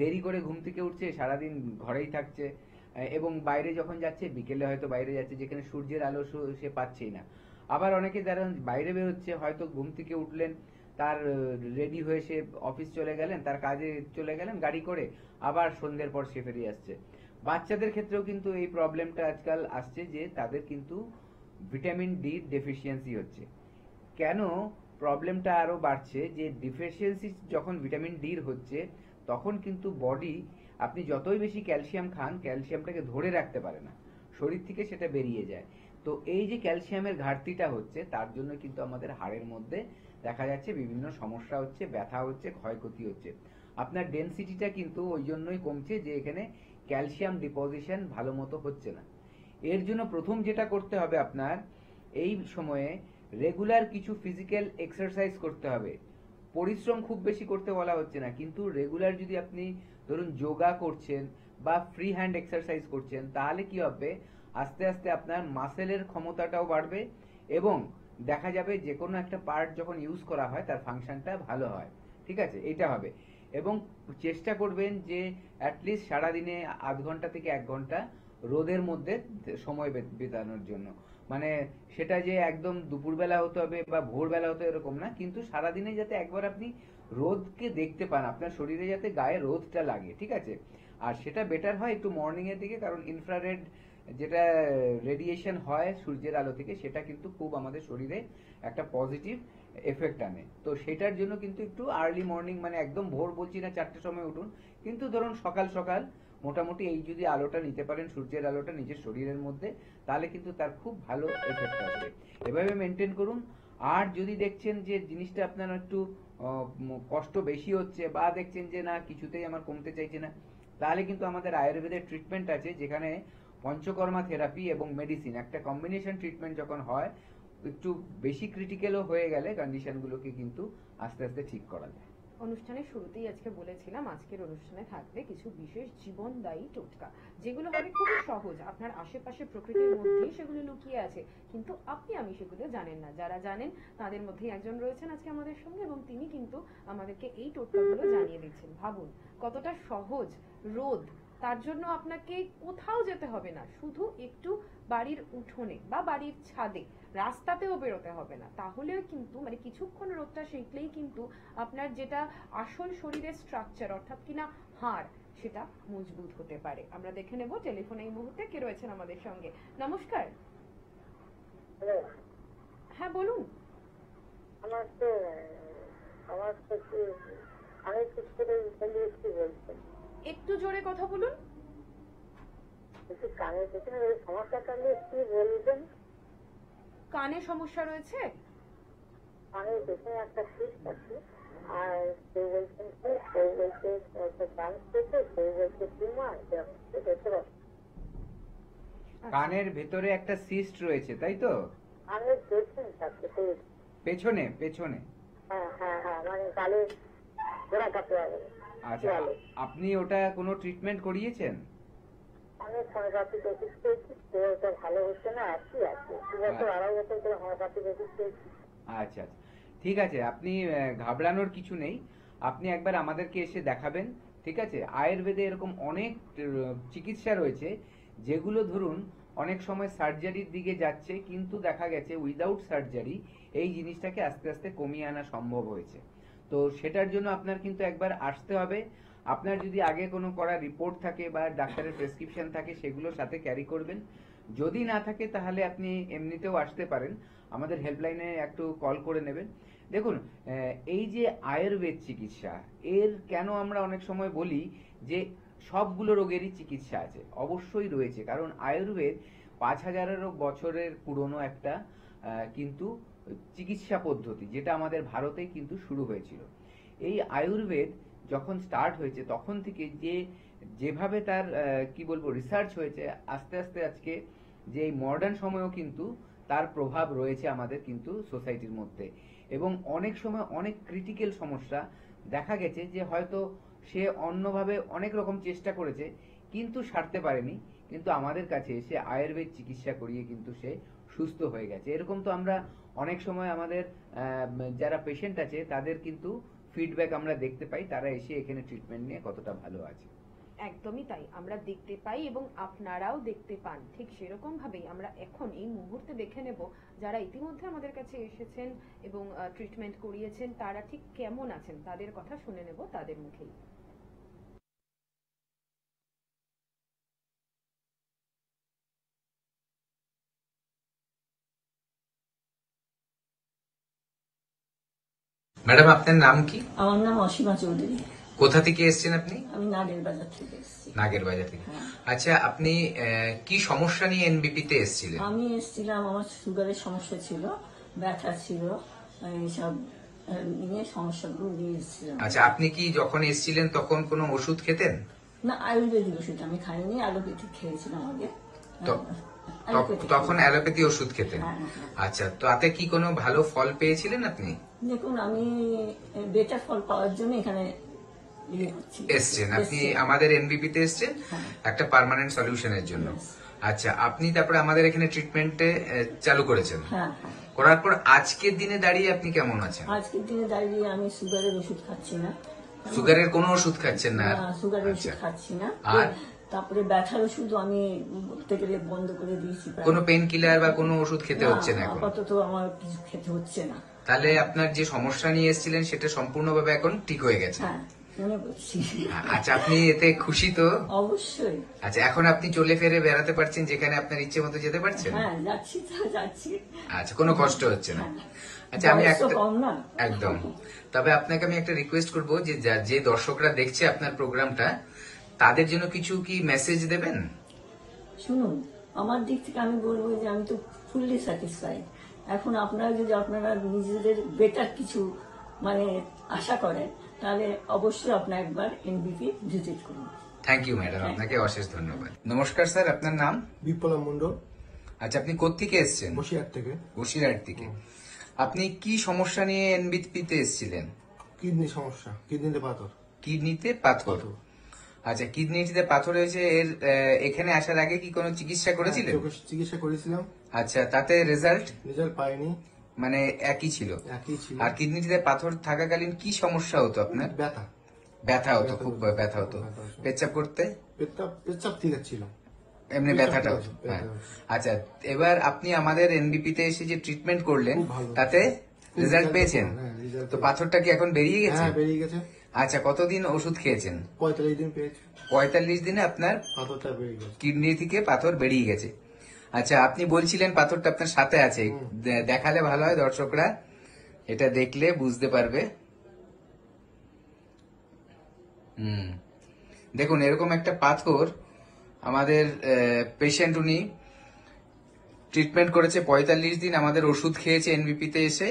দেরি করে ঘুম থেকে উঠছে, সারাদিন ঘরেই থাকছে, এবং বাইরে যখন যাচ্ছে বিকেলে হয়তো বাইরে যাচ্ছে, যেখানে সূর্যের আলো সে পাচ্ছেই না। আবার অনেকে যারা বাইরে বেরোচ্ছে, হয়তো ঘুম থেকে উঠলেন, তার রেডি হয়ে সে অফিস চলে গেলেন, তার কাজে চলে গেলেন গাড়ি করে, আবার সন্ধ্যের পর সে ফিরে আসছে। বাচ্চাদের ক্ষেত্রেও কিন্তু এই প্রবলেমটা আজকাল আসছে, যে তাদের কিন্তু ভিটামিন ডি ডেফিসিয়েন্সি হচ্ছে। কেন প্রবলেমটা আরো বাড়ছে, যে ডিফিসিয়েন্সি যখন ভিটামিন ডির হচ্ছে, তখন কিন্তু বডি, আপনি যতই বেশি ক্যালসিয়াম খান, ক্যালসিয়ামটাকে ধরে রাখতে পারে না, শরীর থেকে সেটা বেরিয়ে যায়। তো এই যে ক্যালসিয়ামের ঘাটতিটা হচ্ছে, তার জন্য কিন্তু আমাদের হাড়ের মধ্যে দেখা যাচ্ছে বিভিন্ন সমস্যা হচ্ছে, ব্যথা হচ্ছে, ক্ষয়ক্ষতি হচ্ছে। আপনার ডেনসিটিটা কিন্তু ওই জন্যই কমছে, যে এখানে ক্যালসিয়াম ডিপোজিশন ভালো মতো হচ্ছে না। এর জন্য প্রথম যেটা করতে হবে, আপনার এই সময়ে রেগুলার কিছু ফিজিক্যাল এক্সারসাইজ করতে হবে। পরিশ্রম খুব বেশি করতে বলা হচ্ছে না, কিন্তু রেগুলার যদি আপনি ধরুন যোগা করছেন বা ফ্রি হ্যান্ড এক্সারসাইজ করছেন, তাহলে কি হবে, আস্তে আস্তে আপনার মাসেলের ক্ষমতাটাও বাড়বে, এবং দেখা যাবে যে কোনো একটা পার্ট যখন ইউজ করা হয় তার ফাংশনটা ভালো হয়। ঠিক আছে, এটা হবে। এবং চেষ্টা করবেন যে অ্যাটলিস্ট সারাদিনে আধ ঘন্টা থেকে 1 ঘন্টা রোদের মধ্যে সময় বিতানোর জন্য। মানে সেটা যে একদম দুপুরবেলা হতে হবে বা ভোরবেলা হতে এরকম না, কিন্তু সারাদিনে যাতে একবার আপনি রোদকে দেখতে পান, আপনার শরীরে যাতে গায়ে রোদটা লাগে। ঠিক আছে, আর সেটা বেটার হয় একটু মর্নিং এর দিকে, কারণ ইনফ্রারেড যেটা রেডিয়েশন হয় সূর্যের আলো থেকে, সেটা কিন্তু খুব আমাদের শরীরে একটা পজিটিভ এফেক্ট আনে। তো সেটার জন্য কিন্তু একটু আর্লি মর্নিং, মানে একদম ভোর বলছি না 4টের সময় উঠুন, কিন্তু ধরুন সকাল সকাল মোটামুটি এই যদি আলোটা নিতে পারেন, সূর্যের আলোটা নিজের শরীরের মধ্যে, তাহলে কিন্তু তার খুব ভালো এফেক্ট আসবে। এভাবে মেনটেন করুন। আর যদি দেখছেন যে জিনিসটা আপনার একটু কষ্ট বেশি হচ্ছে, বা দেখছেন যে না কিছুতেই আমার কমতে চাইছে না, তাহলে কিন্তু আমাদের আয়ুর্বেদের ট্রিটমেন্ট আছে, যেখানে পঞ্চকর্মা থেরাপি এবং মেডিসিন একটা কম্বিনেশন ট্রিটমেন্ট যখন হয়, একটু বেশি ক্রিটিক্যালও হয়ে গেলে কন্ডিশনগুলোকে কিন্তু আস্তে আস্তে ঠিক করা যায়। অনুষ্ঠানের শুরুতেই আজকে বলেছিলাম, আজকের অনুষ্ঠানে থাকবে কিছু বিশেষ জীবনদায়ী টোটকা, যেগুলো হবে খুবই সহজ, আপনার আশেপাশে প্রকৃতির মধ্যেই সেগুলো লুকিয়ে আছে, কিন্তু আপনি আমি সেগুলো জানেন না। যারা জানেন তাদের মধ্যে একজন রয়েছেন আজকে আমাদের সঙ্গে, এবং তিনি কিন্তু আমাদেরকে এই টোটকাগুলো জানিয়ে দিচ্ছেন। ভাবুন কতটা সহজ। রোদ, তার জন্য আপনাকে কোথাও যেতে হবে না, শুধু একটু বাড়ির উঠোনে বা বাড়ির ছাদে, রাস্তাতেও বেরোতে হবে না, তাহলেও কিন্তু মানে কিছুক্ষণ রোদটা সেঁকলেই কিন্তু আপনার যেটা আসল শরীরের স্ট্রাকচার, অর্থাৎ কিনা হাড়, সেটা মজবুত হতে পারে। আমরা দেখে নেব টেলিফোনে এই মুহূর্তে কে রয়েছেন আমাদের সঙ্গে। নমস্কার। হ্যাঁ বলুন। আমার তো আমি কিছু একটু বলছেন একটু জোরে কথা বলুন। একটু কানের পেছনে ওই সমস্যাটা নিয়ে একটু বলবেন। কানে সমস্যা রয়েছে? কানের পেছনে একটা সিস্ট আছে, আর কেউ বলছেন কি, কেউ বলছে ডান্স করছে, কেউ বলছে টিউমার, দেখতে পাচ্ছি। কানের ভেতরে একটা সিস্ট রয়েছে, তাই তো? কানের পেছনে থাকছে, পেছনে পেছনে? হ্যাঁ হ্যাঁ হ্যাঁ, মানে কালে গোড়া কাটতে হবে। আচ্ছা, আপনি ওটা কোনো ট্রিটমেন্ট করিয়েছেন? অনেক হোমিওপ্যাথিক ওষুধ পেয়েছি, তো ওটা ভালো হচ্ছে না, আছি 2 বছর 2.5 বছর ধরে হোমিওপ্যাথিক ওষুধ পেয়েছি। আচ্ছা আচ্ছা, ঠিক আছে, আপনি ঘাবড়ানোর কিছু নেই। আপনি একবার আমাদেরকে এসে দেখাবেন, ঠিক আছে? আয়ুর্বেদে এরকম অনেক চিকিৎসা রয়েছে যেগুলো ধরুন অনেক সময় সার্জারির দিকে যাচ্ছে, কিন্তু দেখা গেছে উইদাউট সার্জারি এই জিনিসটাকে আস্তে আস্তে কমিয়ে আনা সম্ভব হয়েছে। তো সেটার জন্য আপনার কিন্তু একবার আসতে হবে। আপনার যদি আগে কোনো করা রিপোর্ট থাকে বা ডাক্তারের প্রেসক্রিপশন থাকে, সেগুলো সাথে ক্যারি করবেন। যদি না থাকে তাহলে আপনি এমনিতেও আসতে পারেন, আমাদের হেল্পলাইনে একটু কল করে নেবেন। দেখুন, এই যে আয়ুর্বেদ চিকিৎসা, এর কেন আমরা অনেক সময় বলি যে সবগুলো রোগেরই চিকিৎসা আছে? অবশ্যই রয়েছে, কারণ আয়ুর্বেদ 5000-এরও বছরের পুরনো একটা কিন্তু চিকিৎসা পদ্ধতি, যেটা আমাদের ভারতে কিন্তু শুরু হয়েছিল। এই আয়ুর্বেদ যখন স্টার্ট হয়েছে তখন থেকে যেভাবে তার কি বলবো রিসার্চ হয়েছে, আস্তে আস্তে আজকে যে মডার্ন সময়েও কিন্তু তার প্রভাব রয়েছে আমাদের কিন্তু সোসাইটির মধ্যে। এবং অনেক সময় অনেক ক্রিটিক্যাল সমস্যা দেখা গেছে যে হয়তো সে অন্যভাবে অনেক রকম চেষ্টা করেছে কিন্তু সারতে পারেনি, কিন্তু আমাদের কাছে এসে আয়ুর্বেদ চিকিৎসা করিয়ে কিন্তু সে সুস্থ হয়ে গেছে। এরকম তো আমরা অনেক সময় আমাদের যারা পেশেন্ট আছে তাদের কিন্তু ফিডব্যাক আমরা দেখতে পাই, তারা এসে এখানে ট্রিটমেন্ট নিয়ে কতটা ভালো আছে। একদমই তাই, আমরা দেখতে পাই এবং আপনারাও দেখতে পান। ঠিক সেরকম ভাবেই আমরা এখন এই মুহূর্তে দেখে নেব যারা ইতিমধ্যে আমাদের কাছে এসেছেন এবং ট্রিটমেন্ট করিয়েছেন তারা ঠিক কেমন আছেন, তাদের কথা শুনে নেব তাদের মুখেই। ম্যাডাম, আপনার নাম কি? আমার নাম অসীমা চৌধুরী। কোথা থেকে এসেছেন আপনি? আমি নাগের বাজার থেকে এসেছি। নাগের বাজার থেকে। হ্যাঁ। আচ্ছা, আপনি কি সমস্যা নিয়ে এনবিপি তে এসেছিলেন? আমি এসেছিলাম, আমার সুগারের সমস্যা ছিল, ব্যথা ছিল, এইসব নিয়ে সমস্যাগুলো নিয়ে এসেছিলাম। আচ্ছা, আপনি কি যখন এসেছিলেন তখন কোনো ওষুধ খেতেন? না, আয়ুর্বেদিক ওষুধ আমি খাইনি, অ্যালোপ্যাথিক খেয়েছিলাম আগে। তো- অ্যালোপ্যাথিক। তখন অ্যালোপ্যাথি ওষুধ খেতেন? হ্যাঁ, হ্যাঁ। আচ্ছা, তাতে কি কোনো ভালো ফল পেয়েছিলেন আপনি? দেখুন, আমি বেটার ফল পাওয়ার জন্য এখানে এসছেন আপনি আমাদের এনবিপি তে এসছেন একটা পার্মানেন্ট সলিউশনের জন্য। আচ্ছা, আপনি তারপরে আমাদের এখানে ট্রিটমেন্টে চালু করেছেন। হ্যাঁ হ্যাঁ। করার পর আজকের দিনে দাঁড়িয়ে আপনি কেমন আছেন? আজকের দিনে দাঁড়িয়ে আমি সুগারের ওষুধ খাচ্ছি না। সুগারের কোনো ওষুধ খাচ্ছেন না? না, সুগারের ওষুধ আচ্ছা। খাচ্ছি না। আর? তারপরে ব্যথার ওষুধ আমি বলতে গেলে বন্ধ করে দিয়েছি প্রায়। কোনো পেন কিলার বা কোনো ওষুধ খেতে হচ্ছে না এখন? আপাতত আমার কিছু খেতে হচ্ছে না। তাহলে আপনার যে সমস্যা নিয়ে এসেছিলেন সেটা সম্পূর্ণভাবে এখন ঠিক হয়ে গেছে? হ্যাঁ, মনে করছি। আচ্ছা, আপনি এতে খুশি তো? অবশ্যই। আচ্ছা, এখন আপনি চলে ফিরে বেড়াতে পারছেন, যেখানে আপনার ইচ্ছে মতো যেতে পারছেন? হ্যাঁ, যাচ্ছি তো যাচ্ছি। আচ্ছা, কোনো কষ্ট হচ্ছে না? আচ্ছা, আমি বয়স তো একটা কম না। একদম, তবে আপনাকে আমি একটা রিকোয়েস্ট করব যে যে দর্শকরা দেখছে আপনার প্রোগ্রামটা, তাদের জন্য কিছু কি মেসেজ দেবেন? শুনুন, আমার দিক থেকে আমি বলবো যে আমি তো ফুললি স্যাটিসফাইড। এখন আপনারা যদি আপনারা নিজেদের বেটার কিছু মানে আশা করেন, তাহলে অবশ্যই আপনার একবার এনবিপি ভিজিট করুন। থ্যাংক ইউ ম্যাডাম, আপনাকে অশেষ ধন্যবাদ। নমস্কার স্যার, আপনার নাম? বিপ্লব মন্ডল, আচ্ছা, আপনি কোত্থেকে এসেছেন? বসিরহাট থেকে। বসিরহাট থেকে। আপনি কি সমস্যা নিয়ে এনবিপি তে এসেছিলেন? কিডনি সমস্যা, কিডনিতে পাথর। কিডনিতে পাথর। আচ্ছা, কিডনিতে পাথর হয়েছে, এর এখানে আসার আগে কি কোনো চিকিৎসা করেছিলেন? চোখের চিকিৎসা করেছিলাম, আচ্ছা, তাতে রেজাল্ট রেজাল্ট পাইনি, মানে একই ছিল? একই ছিল। আর কিডনিতে পাথর থাকাকালীন কি সমস্যা হতো আপনার? ব্যথা, ব্যথা হতো, খুব ব্যথা হতো? ব্যথা হতো। পেচ্ছাপ করতে? পেচ্ছাপ ঠিক ছিল, এমনি ব্যথাটা হতো? ব্যথা হ্যাঁ। হতো। আচ্ছা, এবার আপনি আমাদের এনবিপি তে এসে যে ট্রিটমেন্ট করলেন, খুব ভালো। তাতে খুব রেজাল্ট result পেয়েছেন? হ্যাঁ, result তো পেয়েছি। পাথরটা কি এখন বেরিয়ে গেছে? হ্যাঁ, বেরিয়ে গেছে। আচ্ছা, কতদিন ওষুধ খেয়েছেন? 45 দিন পেয়েছি, 45 দিনে আপনার পাথরটা বেরিয়ে গেছে। কিডনি থেকে পাথর বেরিয়ে গেছে। আচ্ছা, আপনি বলছিলেন পাথরটা আপনার সাথে আছে, দেখালে ভালো হয়, দর্শকরা এটা দেখলে বুঝতে পারবে। দেখুন এরকম একটা পাথর আমাদের পেশেন্ট উনি ট্রিটমেন্ট করেছে 45 দিন, আমাদের ওষুধ খেয়েছে এনবিপিতে এসে,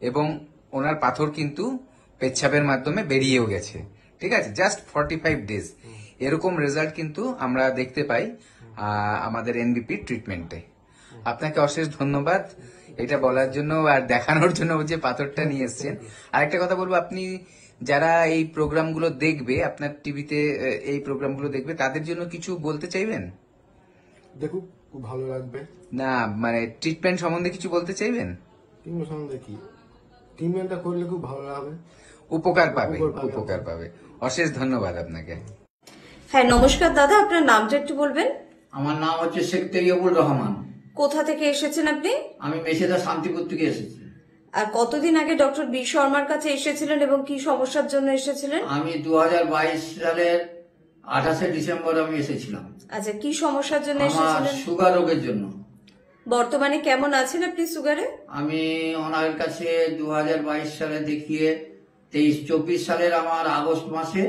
এবং ওনার পাথর কিন্তু পেচ্ছাপের মাধ্যমে বেরিয়েও গেছে। ঠিক আছে, জাস্ট 45 ডেজ। এরকম রেজাল্ট কিন্তু আমরা দেখতে পাই আমাদের এনবিপি ট্রিটমেন্টে। আপনাকে অশেষ ধন্যবাদ এটা বলার জন্য আর দেখানোর জন্য যে পাথরটা নিয়ে এসেছেন। আরেকটা কথা বলবো, আপনি যারা এই প্রোগ্রামগুলো দেখবে, আপনার টিভিতে এই প্রোগ্রামগুলো দেখবে, তাদের জন্য কিছু বলতে চাইবেন? দেখুক, খুব ভালো লাগবে। না মানে ট্রিটমেন্ট সম্বন্ধে কিছু বলতে চাইবেন? ট্রিটমেন্ট সম্বন্ধে কি, ট্রিটমেন্টটা করলে খুব ভালো লাগবে, উপকার পাবে। অশেষ ধন্যবাদ আপনাকে। হ্যাঁ, নমস্কার দাদা, আপনার নামটা একটু বলবেন? আমার নাম হচ্ছে শেখ তৈয়বুর রহমান। কোথা থেকে এসেছেন আপনি? আমি মেছেদা শান্তিপুর থেকে এসেছি। আর কতদিন আগে ডক্টর বি শর্মার কাছে এসেছিলেন এবং কি সমস্যার জন্য এসেছিলেন? আমি 2022 সালের 28শে ডিসেম্বর আমি এসেছিলাম। আচ্ছা, কি সমস্যার জন্য আমার এসেছিলেন? সুগার রোগের জন্য। বর্তমানে কেমন আছেন আপনি সুগারে? আমি ওনার কাছে 2022 সালে দেখিয়ে 23-24 সালের আমার আগস্ট মাসে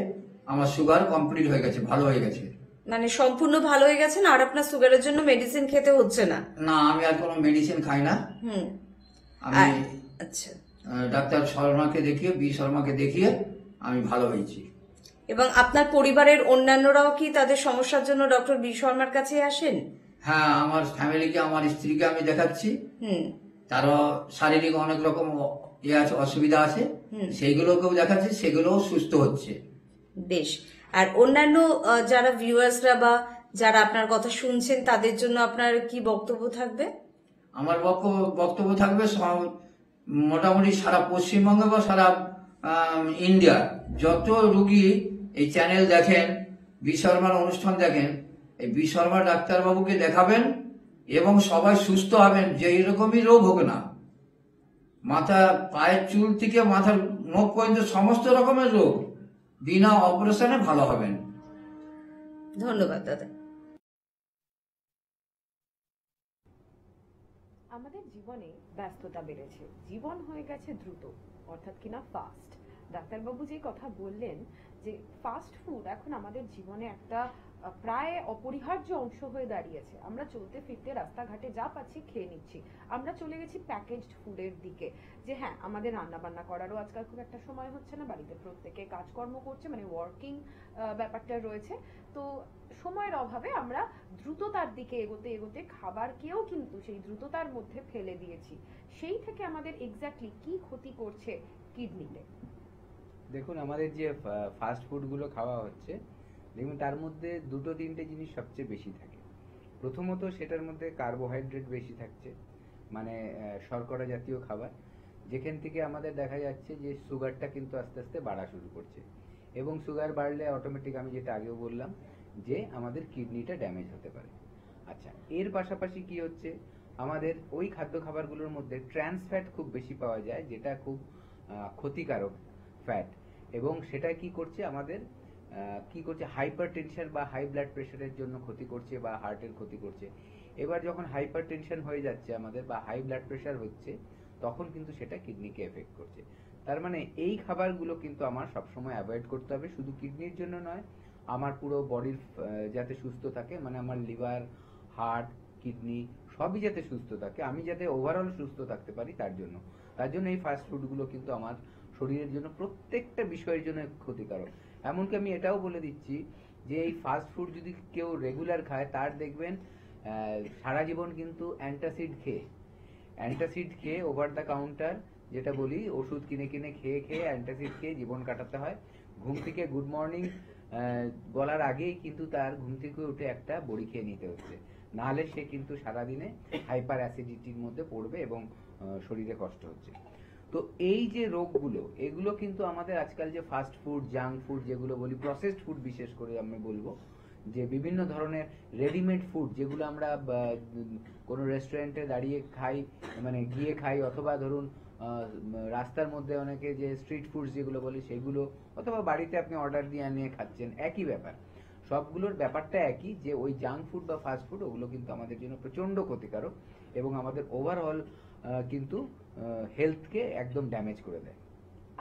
আমার সুগার কমপ্লিট হয়ে গেছে, ভালো হয়ে গেছে। মানে সম্পূর্ণ ভালো হয়ে গেছেন, আর আপনার সুগারের জন্য মেডিসিন খেতে হচ্ছে না? না, আমি আর কোনো মেডিসিন খাই না। আমি আচ্ছা, ডাক্তার শর্মাকে দেখিয়ে, বি শর্মাকে দেখিয়ে আমি ভালো হয়েছি। এবং আপনার পরিবারের অন্যান্যরাও কি তাদের সমস্যার জন্য ডক্টর বি শর্মার কাছে আসেন? হ্যাঁ, আমার ফ্যামিলিকে, আমার স্ত্রীকে আমি দেখাচ্ছি। তারও শারীরিক অনেক রকম অসুবিধা আছে, সেইগুলোকেও দেখাচ্ছি, সেগুলোও সুস্থ হচ্ছে। বেশ। আর অন্যান্য যারা ভিউয়ার্সরা বা যারা আপনার কথা শুনছেন, তাদের জন্য আপনার কি বক্তব্য থাকবে? আমার বক্তব্য থাকবে, মোটামুটি সারা পশ্চিমবঙ্গে বা সারা ইন্ডিয়া যত রুগী এই চ্যানেল দেখেন, বি শর্মার অনুষ্ঠান দেখেন, এই বি শর্মা ডাক্তারবাবুকে দেখাবেন এবং সবাই সুস্থ হবেন, যে এরকমই রোগ হোক না। মাথা, পায়ের চুল থেকে মাথার নখ পর্যন্ত সমস্ত রকমের রোগ বিনা অপারেশনে ভালো হবেন। ধন্যবাদ দাদা। আমাদের জীবনে ব্যস্ততা বেড়েছে, জীবন হয়ে গেছে দ্রুত, অর্থাৎ কিনা ফাস্ট। ডাক্তারবাবু যে কথা বললেন যে ফাস্ট ফুড এখন আমাদের জীবনে একটা প্রায় অপরিহার্য অংশ হয়ে দাঁড়িয়েছে। আমরা চলতে ফিরতে রাস্তাঘাটে যা পাচ্ছি খেয়ে নিচ্ছি। আমরা চলে গেছি প্যাকেজড ফুডের দিকে, যে হ্যাঁ আমাদের রান্না বান্না করারও আজকাল খুব একটা সময় হচ্ছে না, বাড়িতে প্রত্যেকে কাজকর্ম করছে, মানে ওয়ার্কিং ব্যাপারটা রয়েছে। তো সময়ের অভাবে আমরা দ্রুততার দিকে এগোতে এগোতে খাবারকেও কিন্তু সেই দ্রুততার মধ্যে ফেলে দিয়েছি। সেই থেকে আমাদের এক্স্যাক্টলি কি ক্ষতি করছে কিডনিতে? দেখুন আমাদের যে ফাস্ট ফুডগুলো খাওয়া হচ্ছে, দেখুন তার মধ্যে 2-3টে জিনিস সবচেয়ে বেশি থাকে। প্রথমত সেটার মধ্যে কার্বোহাইড্রেট বেশি থাকছে, মানে শর্করা জাতীয় খাবার, যেখান থেকে আমাদের দেখা যাচ্ছে যে সুগারটা কিন্তু আস্তে আস্তে বাড়া শুরু করছে, এবং সুগার বাড়লে অটোমেটিক, আমি যেটা আগেও বললাম, যে আমাদের কিডনিটা ড্যামেজ হতে পারে। আচ্ছা, এর পাশাপাশি কি হচ্ছে, আমাদের ওই খাদ্য খাবারগুলোর মধ্যে ট্রান্স ফ্যাট খুব বেশি পাওয়া যায়, যেটা খুব ক্ষতিকারক ফ্যাট, এবং সেটা কি করছে আমাদের হাইপার টেনশন বা হাই ব্লাড প্রেশারের জন্য ক্ষতি করছে, বা হার্টের ক্ষতি করছে। এবার যখন হাইপার টেনশন হয়ে যাচ্ছে আমাদের, বা হাই ব্লাড প্রেশার হচ্ছে, তখন কিন্তু সেটা কিডনিকে এফেক্ট করছে। তার মানে এই খাবারগুলো কিন্তু আমার সবসময় অ্যাভয়েড করতে হবে, শুধু কিডনির জন্য নয়, আমার পুরো বডির যাতে সুস্থ থাকে, মানে আমার লিভার, হার্ট, কিডনি সবই যাতে সুস্থ থাকে, আমি যাতে ওভারঅল সুস্থ থাকতে পারি, তার জন্য এই ফাস্ট ফুডগুলো কিন্তু আমার শরীরের জন্য প্রত্যেকটা বিষয়ের জন্য ক্ষতিকারক। এমনকি আমি এটাও বলে দিচ্ছি যে এই ফাস্ট ফুড যদি কেউ রেগুলার খায়, তার দেখবেন সারা জীবন কিন্তু অ্যান্টাসিড খেয়ে ওভার দ্য কাউন্টার, যেটা বলি, ওষুধ কিনে খেয়ে অ্যান্টাসিড খেয়ে জীবন কাটাতে হয়। ঘুম থেকে গুড মর্নিং বলার আগেই কিন্তু তার ঘুম থেকে উঠে একটা বড়ি খেয়ে নিতে হচ্ছে, নাহলে সে কিন্তু সারাদিনে হাইপার অ্যাসিডিটির মধ্যে পড়বে এবং শরীরে কষ্ট হচ্ছে। তো এই যে রোগগুলো, এগুলো কিন্তু আমাদের আজকাল যে ফাস্ট ফুড, জাঙ্ক ফুড যেগুলো বলি, প্রসেসড ফুড বিশেষ করে আমি বলবো, যে বিভিন্ন ধরনের রেডিমেড ফুড যেগুলো আমরা কোনো রেস্টুরেন্টে দাঁড়িয়ে খাই, মানে গিয়ে খাই, অথবা ধরুন রাস্তার মধ্যে অনেকে যে স্ট্রিট ফুড যেগুলো বলি সেগুলো, অথবা বাড়িতে আপনি অর্ডার দিয়ে আনিয়ে খাচ্ছেন, একই ব্যাপার। সবগুলোর ব্যাপারটা একই, যে ওই জাঙ্ক ফুড বা ফাস্ট ফুড ওগুলো কিন্তু আমাদের জন্য প্রচন্ড ক্ষতিকারক, এবং আমাদের ওভারঅল কিন্তু হেলথকে একদম ড্যামেজ করে দেয়।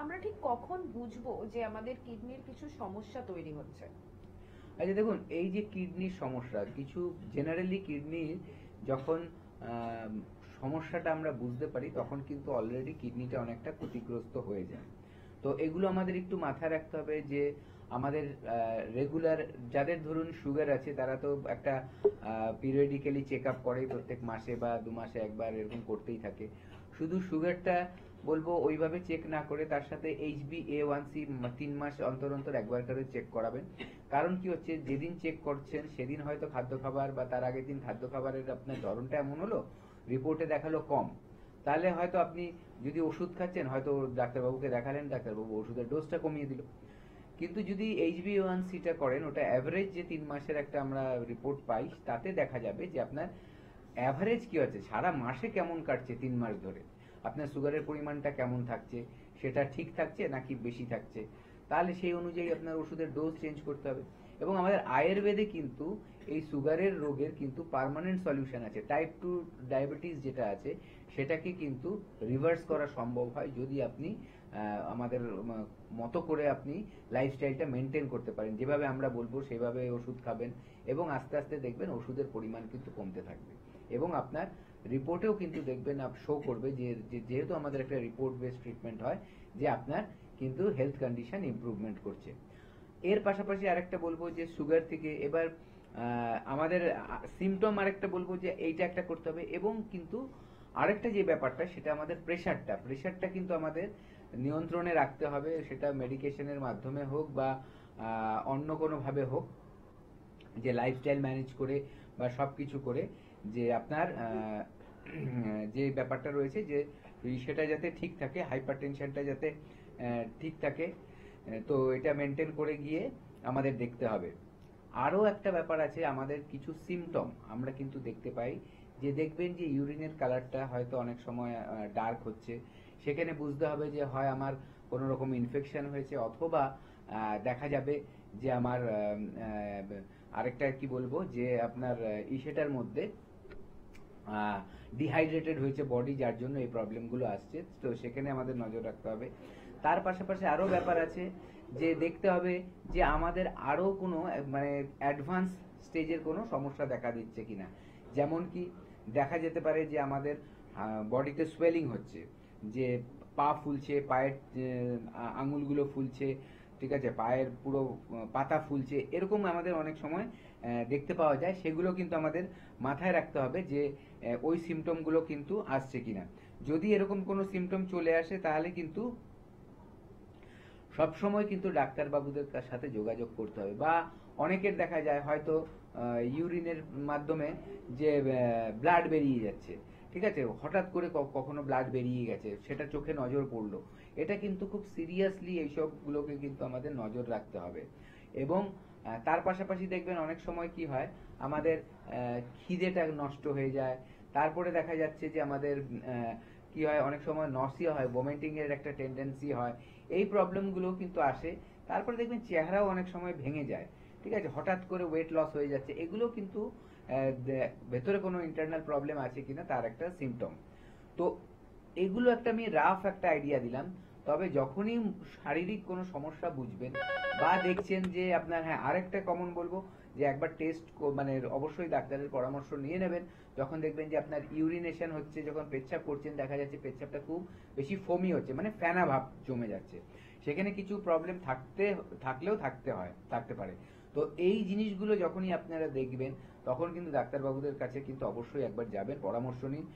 আমরা ঠিক কখন বুঝবো যে আমাদের কিডনির কিছু সমস্যা তৈরি হচ্ছে? আচ্ছা দেখুন, এই যে কিডনির সমস্যা, কিছু জেনারেলি কিডনির যখন সমস্যাটা আমরা বুঝতে পারি তখন কিন্তু অলরেডি কিডনিটা অনেকটা ক্ষতিগ্রস্ত হয়ে যায়। তো এগুলো আমাদের একটু মাথায় রাখতে হবে যে আমাদের রেগুলার, যাদের ধরুন সুগার আছে তারা তো একটা পিরিয়ডিক্যালি চেক আপ করে, প্রত্যেক মাসে বা 2 মাসে একবার এরকম করতেই থাকে। শুধু সুগারটা বলবো ওইভাবে চেক না করে তার সাথে HbA1c 3 মাস অন্তর অন্তর একবার করে চেক করাবেন। কারণ কি হচ্ছে, যেদিন চেক করছেন সেদিন হয়তো খাদ্য খাবার বা তার আগের দিন খাদ্য খাবারের আপনার ধরনটা এমন হলো, রিপোর্টে দেখালো কম, তাহলে হয়তো আপনি যদি ওষুধ খাচ্ছেন, হয়তো ডাক্তারবাবুকে দেখালেন, ডাক্তারবাবু ওষুধের ডোজটা কমিয়ে দিল। কিন্তু যদি HbA1cটা করেন, ওটা অ্যাভারেজ যে 3 মাসের একটা আমরা রিপোর্ট পাই, তাতে দেখা যাবে যে আপনার অ্যাভারেজ কি হচ্ছে, সারা মাসে কেমন কাটছে 3 মাস ধরে, আপনার সুগারের পরিমাণটা কেমন থাকছে, সেটা ঠিক থাকছে নাকি বেশি থাকছে, তাহলে সেই অনুযায়ী আপনার ওষুধের ডোজ চেঞ্জ করতে হবে। এবং আমাদের আয়ুর্বেদে কিন্তু এই সুগারের রোগের কিন্তু পার্মানেন্ট সলিউশন আছে। টাইপ 2 ডায়াবেটিস যেটা আছে সেটাকে কিন্তু রিভার্স করা সম্ভব হয় যদি আপনি আমাদের মতো করে আপনি লাইফস্টাইলটা মেনটেন করতে পারেন, যেভাবে আমরা বলবো সেভাবে ওষুধ খাবেন এবং আস্তে আস্তে দেখবেন ওষুধের পরিমাণ কিন্তু কমতে থাকবে। এবং আপনার রিপোর্টেও কিন্তু দেখবেন শো করবে যে যেহেতু আমাদের একটা রিপোর্ট বেসড ট্রিটমেন্ট হয়, যে আপনার কিন্তু হেলথ কন্ডিশন ইমপ্রুভমেন্ট করছে। এর পাশাপাশি আরেকটা বলবো যে সুগার থেকে এবার আমাদের সিমটম আরেকটা বলবো যে এইটা একটা করতে হবে। এবং কিন্তু আরেকটা যে ব্যাপারটা, সেটা আমাদের প্রেশারটা কিন্তু আমাদের নিয়ন্ত্রণে রাখতে হবে, সেটা মেডিকেশনের মাধ্যমে হোক বা অন্য কোনো ভাবে হোক, যে লাইফস্টাইল ম্যানেজ করে বা সবকিছু করে, যে আপনার যে ব্যাপারটা রয়েছে যে সেটা যাতে ঠিক থাকে, হাইপারটেনশনটা যাতে ঠিক থাকে, তো এটা মেনটেন করে গিয়ে আমাদের দেখতে হবে। আরো একটা ব্যাপার আছে, আমাদের কিছু সিমটম আমরা কিন্তু দেখতে পাই, যে দেখবেন যে ইউরিনের কালারটা হয়তো অনেক সময় ডার্ক হচ্ছে, সেখানে বুঝতে হবে যে হয় আমার কোনো রকম ইনফেকশন হয়েছে, অথবা দেখা যাবে যে আমার আরেকটা কি বলবো যে আপনার সেটার মধ্যে ডিহাইড্রেটেড হয়েছে বডি, যার জন্য এই প্রবলেমগুলো আসছে। তো সেখানে আমাদের নজর রাখতে হবে। তার পাশাপাশি আরো ব্যাপার আছে, যে দেখতে হবে যে আমাদের আরো কোনো মানে অ্যাডভান্স স্টেজের কোনো সমস্যা দেখা দিচ্ছে কিনা। যেমন কি দেখা যেতে পারে যে আমাদের বডিতে সোয়েলিং হচ্ছে, যে পা ফুলছে, পায়ের আঙুলগুলো ফুলছে, ঠিক আছে, পায়ের পুরো পাতা ফুলছে, এরকম আমাদের অনেক সময় দেখতে পাওয়া যায়। সেগুলো কিন্তু আমাদের মাথায় রাখতে হবে যে ওই সিমটমগুলো কিন্তু আসছে কিনা। যদি এরকম কোনো সিমটম চলে আসে তাহলে কিন্তু সবসময় কিন্তু ডাক্তারবাবুদের সাথে যোগাযোগ করতে হবে। বা অনেকের দেখা যায় হয়তো ইউরিনের মাধ্যমে যে ব্লাড বেরিয়ে যাচ্ছে, ঠিক আছে, হঠাৎ করে কখনো ব্লাড বেরিয়ে গেছে, সেটা চোখে নজর পড়লো, এটা কিন্তু খুব সিরিয়াসলি এইসবগুলোকে কিন্তু আমাদের নজর রাখতে হবে। এবং তার পাশাপাশি দেখবেন অনেক সময় কি হয়, আমাদের খিদেটা নষ্ট হয়ে যায়। তারপরে দেখা যাচ্ছে যে আমাদের কি হয়, অনেক সময় নসিয়া হয়, ভমিটিং এর একটা টেন্ডেন্সি হয়, এই প্রবলেমগুলো কিন্তু আসে। তারপরে দেখবেন চেহারাও অনেক সময় ভেঙে যায়, ঠিক আছে, হঠাৎ করে ওয়েট লস হয়ে যাচ্ছে, এগুলো কিন্তু ভেতরে কোনো ইন্টারনাল প্রবলেম আছে কিনা তার একটা সিমটম। তো এগুলো একটা আমি রাফ একটা আইডিয়া দিলাম। তবে যখনই শারীরিক কোনো সমস্যা বুঝবেন বা দেখছেন যে আপনার, হ্যাঁ আরেকটা কমন বলবো যে একবার টেস্ট মানে অবশ্যই ডাক্তারের পরামর্শ নিয়ে নেবেন। যখন দেখবেন যে আপনার ইউরিনেশন হচ্ছে, যখন পেচ্ছাপ করছেন দেখা যাচ্ছে পেচ্ছাপটা খুব বেশি ফোমি হচ্ছে, মানে ফেনা ভাব জমে যাচ্ছে, সেখানে কিছু প্রবলেম থাকলেও থাকতে পারে। তো এই জিনিসগুলো যখনই আপনারা দেখবেন তখন কিন্তু ডাক্তারবাবুদের কাছে কিন্তু অবশ্যই একবার যাবেন, পরামর্শ নিন।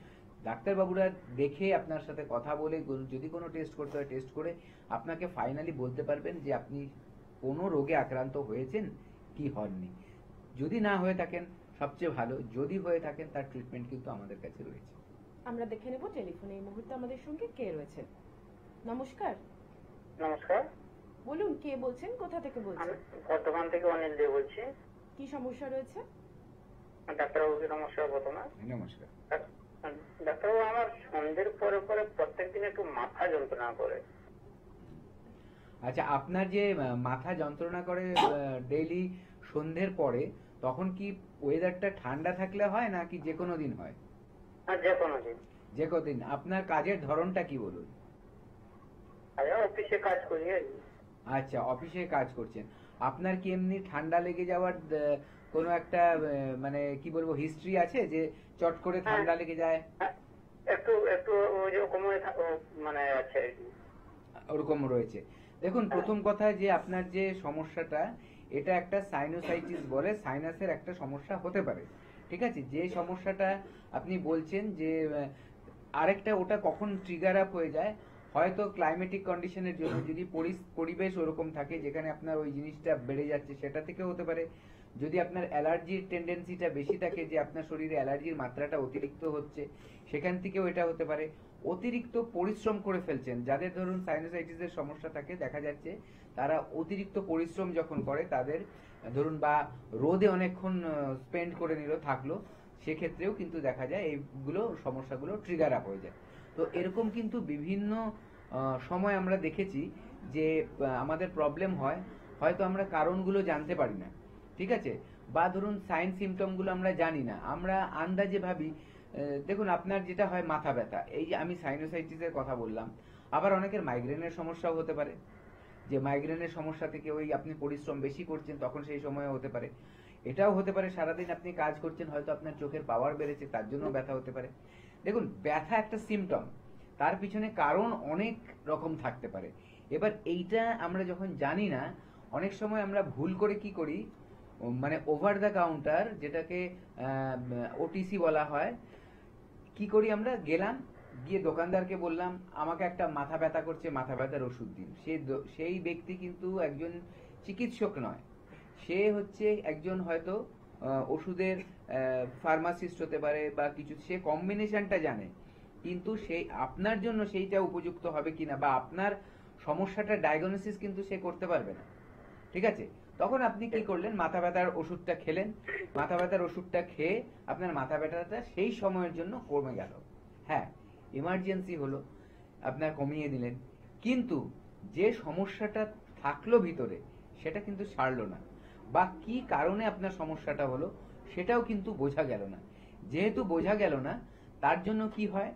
ডাক্তারবাবুরা দেখে আপনার সাথে কথা বলে, যদি কোনো টেস্ট করতে হয় টেস্ট করে আপনাকে ফাইনালি বলতে পারবেন যে আপনি কোনো রোগে আক্রান্ত হয়েছেন কি হননি। যদি না হয়ে থাকেন সবচেয়ে ভালো, যদি হয়ে থাকেন তার ট্রিটমেন্ট কিন্তু আমাদের কাছে রয়েছে। আমরা দেখে নেব টেলিফোনে এই মুহূর্তে আমাদের সঙ্গে কে রয়েছে। নমস্কার। নমস্কার, বলুন কে বলছেন, কোথা থেকে আমি বলছেন? বর্ধমান থেকে অনিল দে বলছি। কি সমস্যা রয়েছে? ডাক্তারবাবুকে নমস্কার। প্রথমে নমস্কার। ডাক্তারবাবু, আমার সন্ধ্যের পরে পরে প্রত্যেকদিন একটু মাথা যন্ত্রণা করে। আচ্ছা, আপনার যে মাথা যন্ত্রণা করে ডেইলি সন্ধ্যের পরে, তখন কি ওয়েদারটা ঠান্ডা থাকলে হয় নাকি যে কোনো দিন হয়? আর যে কোনো দিন। যে কোনো দিন। আপনার কাজের ধরনটা কি বলুন? আমি অফিসে কাজ করি আর কি। আচ্ছা, অফিসে কাজ করছেন। আপনার কি এমনি ঠান্ডা লেগে যাওয়ার কোনো একটা মানে কি বলবো হিস্ট্রি আছে যে চট করে ঠান্ডা লেগে যায়? একটু একটু ওই রকম মানে আছে আর কি। ওরকম রয়েছে। দেখুন, প্রথম কথা যে আপনার যে সমস্যাটা, এটা একটা সাইনোসাইটিস বলে, সাইনাসের একটা সমস্যা হতে পারে। ঠিক আছে, যে সমস্যাটা আপনি বলছেন যে আরেকটা ওটা কখন ট্রিগার আপ হয়ে যায়, হয়তো ক্লাইমেটিক কন্ডিশনের জন্য, যদি পরিবেশ ওরকম থাকে যেখানে আপনার ওই জিনিসটা বেড়ে যাচ্ছে, সেটা থেকে হতে পারে। যদি আপনার অ্যালার্জির টেন্ডেন্সিটা বেশি থাকে, যে আপনার শরীরে অ্যালার্জির মাত্রাটা অতিরিক্ত হচ্ছে, সেখান থেকেও এটা হতে পারে। অতিরিক্ত পরিশ্রম করে ফেলছেন, যাদের ধরুন সাইনোসাইটিসের সমস্যা থাকে, দেখা যাচ্ছে তারা অতিরিক্ত পরিশ্রম যখন করে, তাদের ধরুন বা রোদে অনেকক্ষণ স্পেন্ড করে নিল, থাকলো, সেক্ষেত্রেও কিন্তু দেখা যায় এইগুলো সমস্যাগুলো ট্রিগার আপ হয়ে যায়। তো এরকম কিন্তু বিভিন্ন সময় আমরা দেখেছি যে আমাদের প্রবলেম হয়, হয়তো আমরা কারণগুলো জানতে পারি না। ঠিক আছে, বা ধরুন সাইন সিমটমগুলো আমরা জানি না, আমরা আন্দাজে ভাবি। দেখুন, আপনার যেটা হয় মাথা ব্যথা, এই যে আমি সাইনোসাইটিসের কথা বললাম, আবার অনেকের মাইগ্রেনের সমস্যাও হতে পারে, যে মাইগ্রেনের সমস্যা থেকে ওই আপনি পরিশ্রম বেশি করছেন, তখন সেই সময় হতে পারে। এটাও হতে পারে সারাদিন আপনি কাজ করছেন, হয়তো আপনার চোখের পাওয়ার বেড়েছে, তার জন্য ব্যথা হতে পারে। দেখুন, ব্যথা একটা সিমটম, তার পিছনে কারণ অনেক রকম থাকতে পারে। এবার এইটা আমরা যখন জানি না, অনেক সময় আমরা ভুল করে কি করি, মানে ওভার দ্য কাউন্টার, যেটাকে ওটিসি বলা হয়, কি করি আমরা, গেলাম, গিয়ে দোকানদারকে বললাম আমাকে একটা মাথা ব্যথা করছে, মাথা ব্যথার ওষুধ দিন। সেই ব্যক্তি কিন্তু একজন চিকিৎসক নয়, সে হচ্ছে একজন হয়তো ওষুধের ফার্মাসিস্ট হতে পারে বা কিছু, সে কম্বিনেশনটা জানে, কিন্তু সেই আপনার জন্য সেইটা উপযুক্ত হবে কিনা বা আপনার সমস্যাটা ডায়াগনোসিস কিন্তু সে করতে পারবে না। ঠিক আছে, তখন আপনি কি করলেন, মাথা ব্যথার ওষুধটা খেলেন, মাথা ব্যথার ওষুধটা খেয়ে আপনার মাথা ব্যথাটা সেই সময়ের জন্য কমে গেল। হ্যাঁ, ইমার্জেন্সি হলো, আপনার কমিয়ে দিলেন, কিন্তু যে সমস্যাটা থাকলো ভিতরে সেটা কিন্তু সারলো না, বা কি কারণে আপনার সমস্যাটা হলো সেটাও কিন্তু বোঝা গেল না। যেহেতু বোঝা গেল না, তার জন্য কি হয়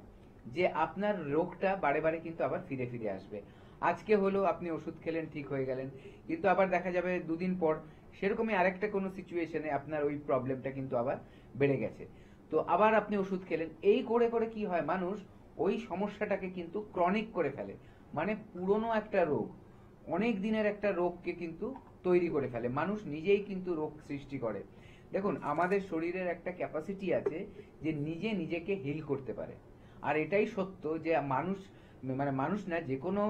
যে আপনার রোগটা বারে বারে কিন্তু আবার ফিরে ফিরে আসবে। আজকে হলো আপনি ওষুধ খেলেন, ঠিক হয়ে গেলেন, কিন্তু আবার দেখা যাবে দুদিন পর সেরকমই আরেকটা কোনো সিচুয়েশনে আপনার ওই প্রবলেমটা কিন্তু আবার বেড়ে গেছে, তো আবার আপনি ওষুধ খেলেন। এই করে করে কি হয়, মানুষ ওই সমস্যাটাকে কিন্তু ক্রনিক করে ফেলে, মানে পুরনো একটা রোগ, অনেক দিনের একটা রোগকে কিন্তু তৈরি করে ফেলে, মানুষ নিজেই কিন্তু রোগ সৃষ্টি করে। দেখুন, আমাদের শরীরের একটা ক্যাপাসিটি আছে যে নিজে নিজেকে হিল করতে পারে, আর এটাই সত্য যে মানুষ, মানে মানুষ না, যে কোনো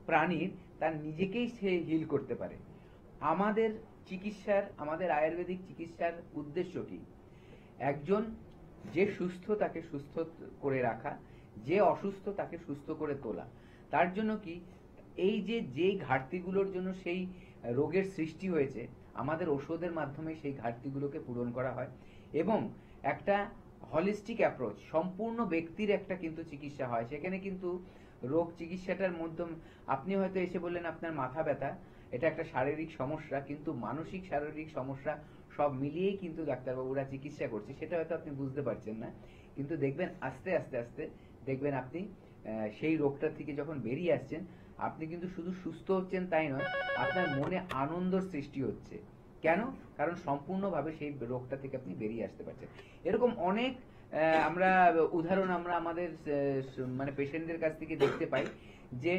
প্রাণীর তার নিজেকেই সে হিল করতে পারে। আমাদের চিকিৎসার, আমাদের আয়ুর্বেদিক চিকিৎসার উদ্দেশ্য কি, একজন যে সুস্থ তাকে সুস্থ করে রাখা, যে অসুস্থ তাকে সুস্থ করে তোলা। তার জন্য কি, এই যে যেই ঘাটতিগুলোর জন্য সেই রোগের সৃষ্টি হয়েছে, আমাদের ওষুধের মাধ্যমে সেই ঘাটতিগুলোকে পূরণ করা হয়, এবং একটা হলিস্টিক অ্যাপ্রোচ, সম্পূর্ণ ব্যক্তির একটা কিন্তু চিকিৎসা হয়। সেখানে কিন্তু রোগ চিকিৎসাটার মাধ্যমে আপনি হয়তো এসে বললেন আপনার মাথা ব্যথা, এটা একটা শারীরিক সমস্যা, কিন্তু মানসিক শারীরিক সমস্যা সব মিলিয়েই কিন্তু ডাক্তারবাবুরা চিকিৎসা করছে, সেটা হয়তো আপনি বুঝতে পারছেন না, কিন্তু দেখবেন আস্তে আস্তে আস্তে দেখবেন আপনি সেই রোগটা থেকে যখন বেরিয়ে আসছেন, আপনি কিন্তু শুধু সুস্থ হচ্ছেন তাই নয়, আপনার মনে আনন্দর সৃষ্টি হচ্ছে। কেন? কারণ সম্পূর্ণভাবে সেই রোগটা থেকে আপনি বেরিয়ে আসতে পারছেন। এরকম অনেক আমরা উদাহরণ আমরা আমাদের মানে পেশেন্টদের কাছ থেকে দেখতে পাই, যে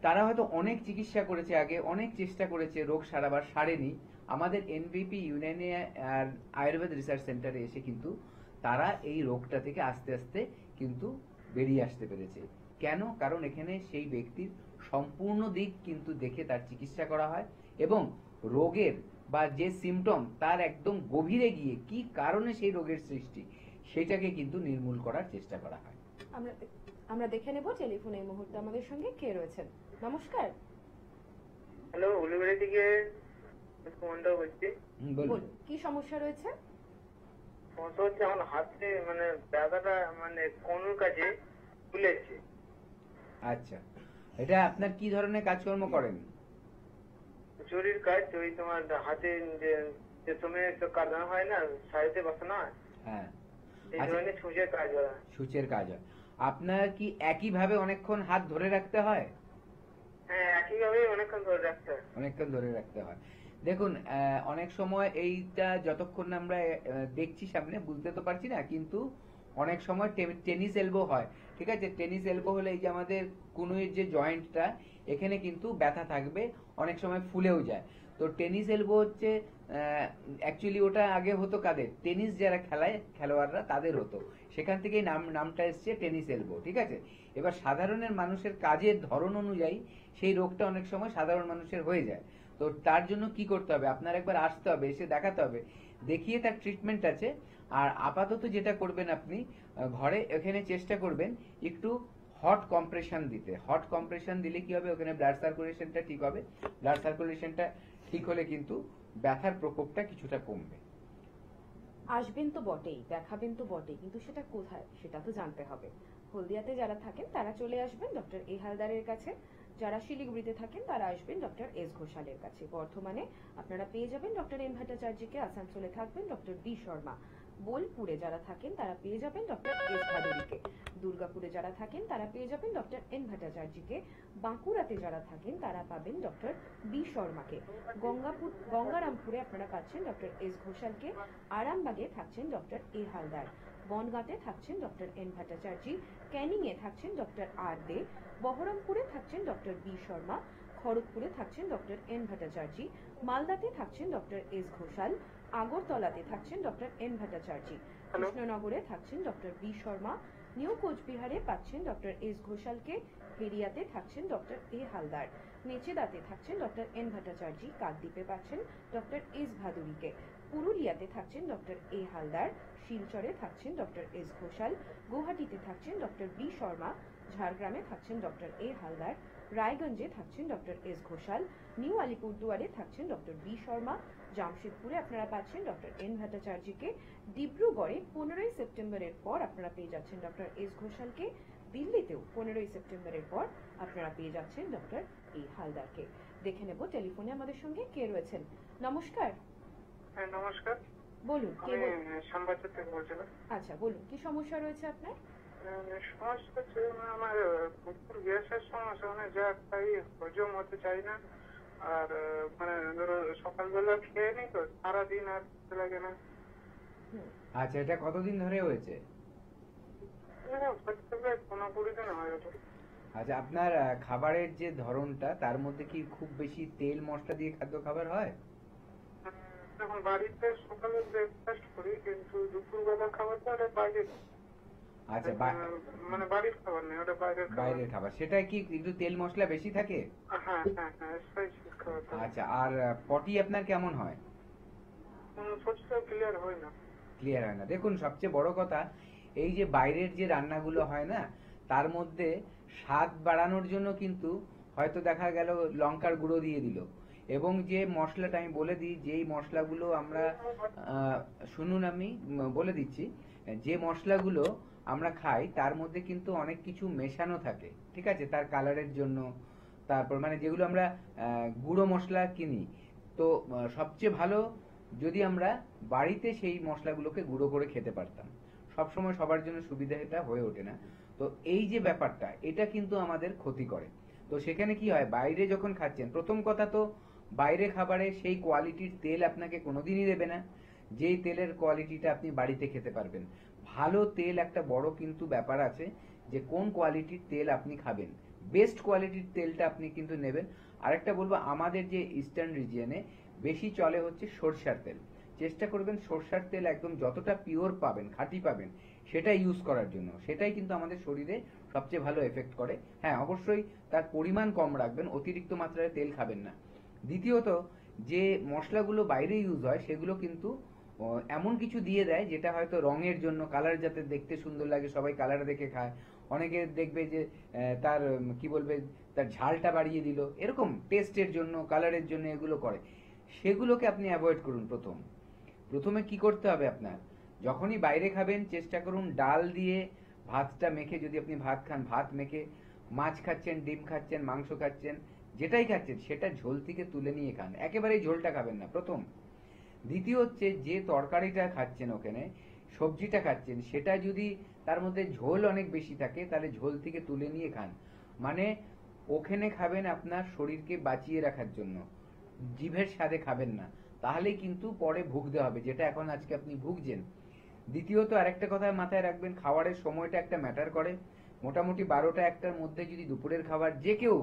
তারা হয়তো অনেক চিকিৎসা করেছে, আগে অনেক চেষ্টা করেছে, রোগ সারাবার, সারেনি, আমাদের এনভিপি ইউনানি আর আয়ুর্বেদ রিসার্চ সেন্টারে এসে কিন্তু তারা এই রোগটা থেকে আস্তে আস্তে কিন্তু বেরিয়ে আসতে পেরেছে। কেন? কারণ এখানে সেই ব্যক্তির সম্পূর্ণ দিক কিন্তু দেখে তার চিকিৎসা করা হয়, এবং রোগের বা যে সিমটম তার একদম গভীরে গিয়ে কি কারণে সেই রোগের সৃষ্টি, সেটাকে কিন্তু নির্মূল করার চেষ্টা করা হয়। আমরা দেখে নেব টেলিফোনে এই মুহূর্তে আমাদের সঙ্গে কে রয়েছেন। নমস্কার। হ্যালো, উলিবাড়ি থেকে সুমনদা বলছি। বলুন, কি সমস্যা রয়েছে? সমস্যা হচ্ছে আমার হাতে মানে ব্যথাটা মানে কোনোর কাছে ফুলেছে। আচ্ছা, এটা আপনার কি ধরনের কাজকর্ম করেন? চুরির কাজ, ওই তোমার হাতে যে সময় কারখানা হয় না, শাড়িতে বসানো হয়, হ্যাঁ, এই ধরনের সূচের কাজ হয়। সূচের কাজ হয়। আপনার কি একই ভাবে অনেকক্ষণ হাত ধরে রাখতে হয়? হ্যাঁ, একইভাবেই অনেকক্ষণ ধরে রাখতে হয়। অনেকক্ষণ ধরে রাখতে হয়। দেখুন অনেক সময় এইটা যতক্ষণ না আমরা দেখছি সামনে বুঝতে তো পারছি না, কিন্তু অনেক সময় টেনিস এলবো হয়। ঠিক আছে, টেনিস এলবো হলে এই যে আমাদের কনুইয়ের যে জয়েন্টটা এখানে কিন্তু ব্যথা থাকবে, অনেক সময় ফুলেও যায়। তো টেনিস এলবো হচ্ছে অ্যাকচুয়ালি ওটা আগে হতো কাদের, টেনিস যারা খেলায় খেলোয়াড়রা তাদের হতো, সেখান থেকেই নামটা এসছে টেনিস এলবো। ঠিক আছে, এবার সাধারণের মানুষের কাজের ধরন অনুযায়ী সেই রোগটা অনেক সময় সাধারণ মানুষের হয়ে যায়। তো তার জন্য কি করতে হবে, আপনার একবার আসতে হবে, এসে দেখাতে হবে, দেখিয়ে তার ট্রিটমেন্ট আছে। আর আপাতত যেটা করবেন আপনি ঘরে এখানে চেষ্টা করবেন একটু হট কম্প্রেশন দিতে। হট কম্প্রেশন দিলে কি হবে, ওখানে ব্লাড সার্কুলেশনটা ঠিক হবে, ব্লাড সার্কুলেশনটা ঠিক হলে কিন্তু ব্যথার প্রকোপটা কিছুটা কমবে। আসবেন তো বটেই, দেখাবেন তো বটেই, কিন্তু সেটা কোথায় সেটা তো জানতে হবে। হলদিয়াতে যারা থাকেন তারা চলে আসবেন ডক্টর এ হালদারের কাছে, যারা শিলিগুড়িতে থাকেন তারা আসবেন ডক্টর এস ঘোষালের কাছে, বর্ধমানে আপনারা পেয়ে যাবেন ডক্টর এন ভট্টাচার্যকে, আসানসোলে থাকবেন ডক্টর বি শর্মা, বোলপুরে যারা থাকেন তারা পেয়ে যাবেন ডক্টর এস ভাদুরীকে, দুর্গাপুরে যারা থাকেন তারা পেয়ে যাবেন ডক্টর এন ভট্টাচার্যকে, বাঁকুড়াতে যারা থাকেন তারা পাবেন ডক্টর বি শর্মাকে, গঙ্গারামপুরে আপনারা পাচ্ছেন ডক্টর এস ঘোষালকে, আরামবাগে থাকছেন ডক্টর এ হালদার, বনগাঁতে থাকছেন ডক্টর এন ভট্টাচার্যি, ক্যানিং এ থাকছেন ডক্টর আর দে, বহরমপুরে থাকছেন ডক্টর বি শর্মা, খড়গপুরে থাকছেন ডক্টর এন ভট্টাচার্যি, মালদাতে থাকছেন ডক্টর এস ঘোষাল, আগরতলাতে থাকছেন ডক্টর এন ভট্টাচার্যি, কৃষ্ণনগরে থাকছেন ডক্টর বি শর্মা, নিউ কোচবিহারে পাচ্ছেন ডক্টর এস ঘোষালকে, হেরিয়াতে থাকছেন ডক্টর এ হালদার, মেচেদাতে থাকছেন ডক্টর এন ভট্টাচার্যি, কাকদ্বীপে পাচ্ছেন ডক্টর এস ভাদুরীকে, পুরুলিয়াতে থাকছেন ডক্টর এ হালদার, শিলচরে থাকছেন ডক্টর এস ঘোষাল, গুয়াহাটিতে থাকছেন ডক্টর বি শর্মা, ঝাড়গ্রামে থাকছেন ডক্টর এ হালদার, রায়গঞ্জে থাকছেন ডক্টর এস ঘোষাল, নিউ আলিপুরদুয়ারে থাকছেন ডক্টর বি শর্মা, জামশেদপুরে আপনারা পাচ্ছেন ডক্টর এন ভট্টাচার্যিকে, ডিব্রুগড়ে 15ই সেপ্টেম্বরের পর আপনারা পেয়ে যাচ্ছেন ডক্টর এস ঘোষালকে, দিল্লিতেও 15ই সেপ্টেম্বরের পর আপনারা পেয়ে যাচ্ছেন ডক্টর এ হালদারকে। দেখে নেব টেলিফোনে আমাদের সঙ্গে কে রয়েছেন। নমস্কার। হ্যাঁ, নমস্কার। বলুন কে শ্যামবাজার থেকে বলছিলাম। আচ্ছা বলুন, কি সমস্যা রয়েছে আপনার? সমস্যা হচ্ছে আমার প্রচুর গ্যাসের সমস্যা, মানে যা খাই হজম হতে চাই না, আর মানে ধরো সকালবেলা খেয়ে নি তো সারাদিন আর খেতে লাগে না। আচ্ছা, এটা কতদিন ধরে হয়েছে? 15-20 দিন হয়ে গেছে। আচ্ছা, আপনার খাবারের যে ধরনটা তার মধ্যে কি খুব বেশি তেল মশলা দিয়ে খাদ্য খাবার হয়? এখন বাড়িতে সকালে ব্রেকফাস্ট করি, কিন্তু দুপুরবেলা খাবারটা ওটা বাইরে। আচ্ছা, মানে বাড়ির খাবার নেই, ওটা বাইরের খাবার। সেটা কি কিন্তু তেল মশলা বেশি থাকে? হ্যাঁ হ্যাঁ হ্যাঁ, স্পাইসি খাবার। আচ্ছা, আর পটি আপনার কেমন হয়? সোজা ক্লিয়ার হয় না। ক্লিয়ার হয় না। দেখুন, সবচেয়ে বড় কথা এই যে বাইরের যে রান্নাগুলো হয় না, তার মধ্যে স্বাদ বাড়ানোর জন্য কিন্তু হয়তো দেখা গেল লঙ্কার গুঁড়ো দিয়ে দিল, এবং যে মশলাটা আমি বলে দিই, যেই মশলাগুলো আমরা শুনুন আমি বলে দিচ্ছি, যে মশলাগুলো আমরা খাই তার মধ্যে কিন্তু অনেক কিছু মেশানো থাকে। ঠিক আছে, তার কালারের জন্য। তারপর মানে যেগুলো আমরা গুঁড়ো মশলা কিনি, তো সবচেয়ে ভালো যদি আমরা বাড়িতে সেই মশলাগুলোকে গুঁড়ো করে খেতে পারতাম। সবসময় সবার জন্য সুবিধা এটা হয়ে ওঠে না। তো এই যে ব্যাপারটা, এটা কিন্তু আমাদের ক্ষতি করে। তো সেখানে কি হয়, বাইরে যখন খাচ্ছেন, প্রথম কথা তো বাইরে খাবারে সেই কোয়ালিটির তেল আপনাকে কোনোদিনই দেবে না যেই তেলের কোয়ালিটিটা আপনি বাড়িতে খেতে পারবেন। ভালো তেল একটা বড় কিন্তু ব্যাপার আছে, যে কোন কোয়ালিটির তেল আপনি খাবেন, বেস্ট কোয়ালিটির তেলটা আপনি কিন্তু নেবেন। আরেকটা বলবো, আমাদের যে ইস্টার্ন রিজিয়নে বেশি চলে হচ্ছে সরষার তেল। চেষ্টা করবেন সরষার তেল একদম যতটা পিওর পাবেন, খাঁটি পাবেন, সেটা ইউজ করার জন্য। সেটাই কিন্তু আমাদের শরীরে সবচেয়ে ভালো এফেক্ট করে। হ্যাঁ, অবশ্যই তার পরিমাণ কম রাখবেন, অতিরিক্ত মাত্রায় তেল খাবেন না। দ্বিতীয়ত, যে মশলাগুলো বাইরে ইউজ হয় সেগুলো কিন্তু এমন কিছু দিয়ে দেয় যেটা হয়তো রঙের জন্য, কালার যাতে দেখতে সুন্দর লাগে, সবাই কালার দেখে খায়। অনেকে দেখবে যে তার কি বলবে, তার ঝালটা বাড়িয়ে দিল, এরকম টেস্টের জন্য, কালারের জন্য এগুলো করে। সেগুলোকে আপনি অ্যাভয়েড করুন। প্রথমে কি করতে হবে, আপনার যখনই বাইরে খাবেন চেষ্টা করুন ডাল দিয়ে ভাতটা মেখে, যদি আপনি ভাত খান, ভাত মেখে, মাছ খাচ্ছেন, ডিম খাচ্ছেন, মাংস খাচ্ছেন, যেটাই খাচ্ছেন সেটা ঝোল থেকে তুলে নিয়ে খান, একেবারেই ঝোলটা খাবেন না প্রথম। দ্বিতীয় হচ্ছে, যে তরকারিটা খাচ্ছেন, ওখানে সবজিটা খাচ্ছেন, সেটা যদি তার মধ্যে ঝোল অনেক বেশি থাকে তাহলে ঝোল থেকে তুলে নিয়ে খান। মানে ওখানে খাবেন আপনার শরীরকে বাঁচিয়ে রাখার জন্য, জিভের স্বাদে খাবেন না, তাহলেই কিন্তু পরে ভুগতে হবে, যেটা এখন আজকে আপনি ভুগছেন। দ্বিতীয়ত আরেকটা কথা মাথায় রাখবেন, খাবারের সময়টা একটা ম্যাটার করে। মোটামুটি 12টা 1টার মধ্যে যদি দুপুরের খাবার যে কেউ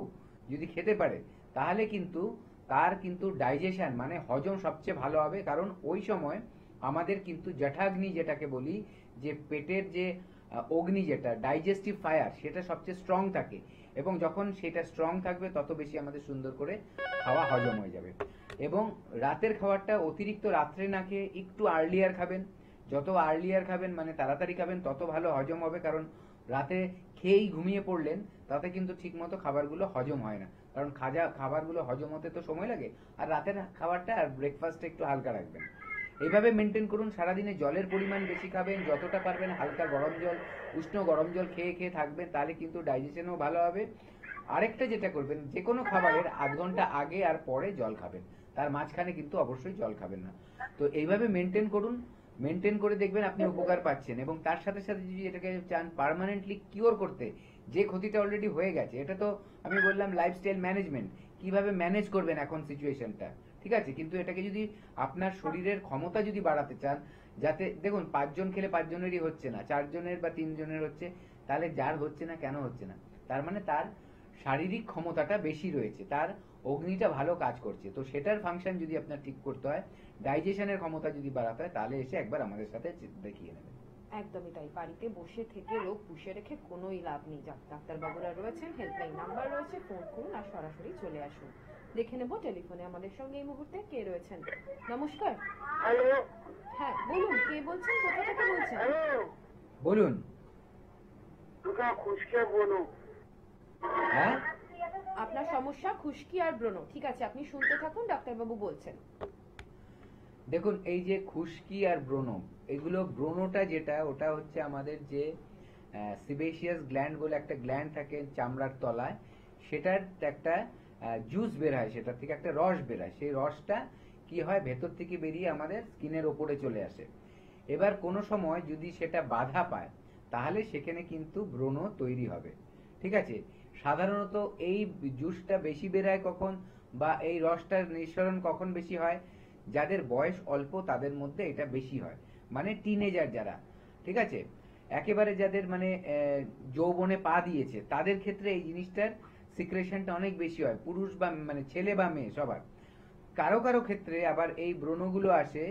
যদি খেতে পারে, তাহলে কিন্তু তার কিন্তু ডাইজেশন মানে হজম সবচেয়ে ভালো হবে। কারণ ওই সময় আমাদের কিন্তু জঠাগ্নি যেটাকে বলি, যে পেটের যে অগ্নি, যেটা ডাইজেস্টিভ ফায়ার, সেটা সবচেয়ে স্ট্রং থাকে, এবং যখন সেটা স্ট্রং থাকবে তত বেশি আমাদের সুন্দর করে খাওয়া হজম হয়ে যাবে। এবং রাতের খাবারটা অতিরিক্ত রাত্রে না খেয়ে একটু আর্লিয়ার খাবেন। যত আর্লিয়ার খাবেন মানে তাড়াতাড়ি খাবেন, তত ভালো হজম হবে। কারণ রাতে খেয়েই ঘুমিয়ে পড়লেন, তাতে কিন্তু ঠিকমতো খাবারগুলো হজম হয় না। কারণ খাবারগুলো হজম হতে তো সময় লাগে। আর রাতের খাবারটা আর ব্রেকফাস্টটা একটু হালকা রাখবেন। এইভাবে মেনটেন করুন। সারাদিনে জলের পরিমাণ বেশি খাবেন, যতটা পারবেন হালকা গরম জল, উষ্ণ গরম জল খেয়ে খেয়ে থাকবেন, তাহলে কিন্তু ডাইজেশনও ভালো হবে। আরেকটা যেটা করবেন, যে কোনো খাবারের আধ ঘন্টা আগে আর পরে জল খাবেন, তার মাঝখানে কিন্তু অবশ্যই জল খাবেন না। তো এইভাবে মেনটেন করুন, মেনটেন করে দেখবেন আপনি উপকার পাচ্ছেন। এবং তার সাথে সাথে যদি এটাকে চান পার্মানেন্টলি কিওর করতে, যে ক্ষতিটা অলরেডি হয়ে গেছে, এটা তো আমি বললাম লাইফস্টাইল ম্যানেজমেন্ট, কিভাবে ম্যানেজ করবেন এখন সিচুয়েশনটা, ঠিক আছে। কিন্তু এটাকে যদি আপনার শরীরের ক্ষমতা যদি বাড়াতে চান, যাতে দেখুন 5 জন খেলে 5 জনেরই হচ্ছে না, 4 জনের বা 3 জনের হচ্ছে, তাহলে যার হচ্ছে না কেন হচ্ছে না, তার মানে তার শারীরিক ক্ষমতাটা বেশি রয়েছে, তার অগ্নিটা ভালো কাজ করছে। তো সেটার ফাংশন যদি আপনার ঠিক করতে হয়, ডাইজেশনের ক্ষমতা যদি বাড়াতে হয়, তাহলে এসে একবার আমাদের সাথে দেখিয়ে নেবেন। একদমই তাই। বাড়িতে বসে থেকে রোগ পুষে রেখে কোনোই লাভ নেই। ডাক্তারবাবুরা রয়েছেন, হেল্পলাইন নাম্বার রয়েছে, ফোন করুন আর সরাসরি চলে আসুন। দেখে নেব টেলিফোনে আমাদের সঙ্গে এই মুহূর্তে কে রয়েছেন। নমস্কার। হ্যালো হ্যাঁ বলুন, কে বলছেন, কোথা থেকে বলছেন? হ্যালো বলুন। দুটা খুশকে বলুন। হ্যাঁ, আপনার সমস্যা খুশকি আর ব্রণ। ঠিক আছে, আপনি শুনতে থাকুন, ডাক্তারবাবু বলছেন। দেখুন এই যে খুশকি আর ব্রণ, এগুলো, ব্রণটা যেটা, ওটা হচ্ছে আমাদের যে সিবেশিয়াস গ্ল্যান্ড বলে একটা গ্ল্যান্ড থাকে চামড়ার তলায়, সেটার একটা জুস বের হয়, সেটা থেকে একটা রস বের হয়। সেই রসটা কি হয়, ভেতর থেকে বেরিয়ে আমাদের স্কিনের ওপরে চলে আসে। এবার কোনো সময় যদি সেটা বাধা পায়, তাহলে সেখানে কিন্তু ব্রণ তৈরি হবে, ঠিক আছে। সাধারণত এই জুসটা বেশি বের হয় কখন, বা এই রসটার নিঃসরণ কখন বেশি হয়, যাদের বয়স অল্প তাদের মধ্যে এটা বেশি হয়, মানে টিনেজার যারা, ঠিক আছে। একেবারে যাদের মানে যৌবনে পা দিয়েছে, তাদের ক্ষেত্রে এই জিনিসটার সিক্রেশনটা অনেক বেশি হয়, পুরুষ বা মানে ছেলে বা মেয়ে সবার। কারো কারো ক্ষেত্রে আবার এই ব্রণগুলো আসে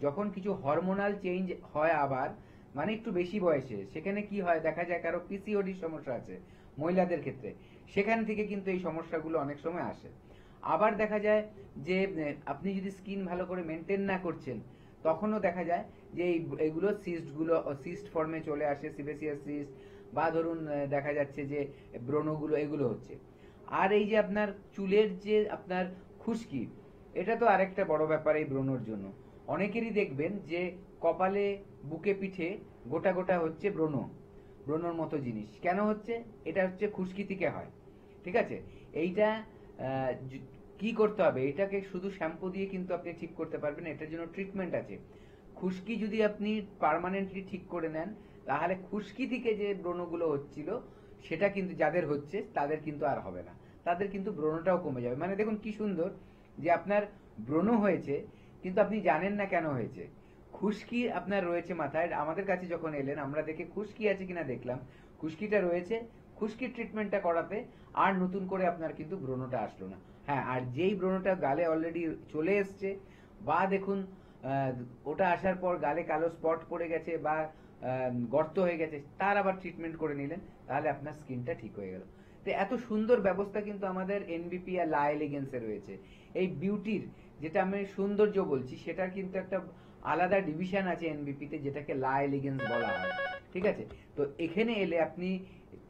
যখন কিছু হরমোনাল চেঞ্জ হয়, আবার মানে একটু বেশি বয়সে, সেখানে কি হয় দেখা যায় কারো পিসিওডির সমস্যা আছে মহিলাদের ক্ষেত্রে, সেখান থেকে কিন্তু এই সমস্যাগুলো অনেক সময় আসে। আবার দেখা যায় যে আপনি যদি স্কিন ভালো করে মেনটেন না করছেন, তখনও দেখা যায় যে এইগুলো সিস্ট ফর্মে চলে আসে, সিবেসিয়াস সিস্ট, বা ধরুন দেখা যাচ্ছে যে ব্রণগুলো এগুলো হচ্ছে। আর এই যে আপনার চুলের যে আপনার খুশকি, এটা তো আরেকটা বড় ব্যাপার এই ব্রণর জন্য। অনেকেরই দেখবেন যে কপালে, বুকে, পিঠে গোটা গোটা হচ্ছে ব্রণর মতো জিনিস। কেন হচ্ছে? এটা হচ্ছে খুশকি থেকে হয়, ঠিক আছে। এইটা কি করতে হবে, এটাকে শুধু শ্যাম্পু দিয়ে কিন্তু আপনি ঠিক করতে পারবেন, এটার জন্য ট্রিটমেন্ট আছে। খুশকি যদি আপনি পার্মানেন্টলি ঠিক করে নেন, তাহলে খুশকি থেকে যে ব্রণগুলো হচ্ছিল, সেটা কিন্তু যাদের হচ্ছে তাদের কিন্তু আর হবে না, তাদের কিন্তু ব্রণটাও কমে যাবে। মানে দেখুন কি সুন্দর যে আপনার ব্রণ হয়েছে, কিন্তু আপনি জানেন না কেন হয়েছে। খুশকি আপনার রয়েছে মাথায়, আমাদের কাছে যখন এলেন আমরা দেখে খুশকি আছে কিনা দেখলাম, খুশকিটা রয়েছে, খুশকির ট্রিটমেন্টটা করাতে আর নতুন করে আপনার কিন্তু ব্রণটা আসলো না। হ্যাঁ, আর যেই ব্রণটা গালে অলরেডি চলে এসছে, বা দেখুন ওটা আসার পর গালে কালো স্পট পড়ে গেছে বা গর্ত হয়ে গেছে, তার আবার ট্রিটমেন্ট করে নিলেন, তাহলে আপনার স্কিনটা ঠিক হয়ে গেল। তো এত সুন্দর ব্যবস্থা কিন্তু আমাদের এনবিপি আর লা এলিগেন্সে রয়েছে। এই বিউটির, যেটা আমি সৌন্দর্য বলছি, সেটার কিন্তু একটা আলাদা ডিভিশন আছে এনবিপিতে, যেটাকে লা এলিগেন্স বলা হয়, ঠিক আছে। তো এখানে এলে আপনি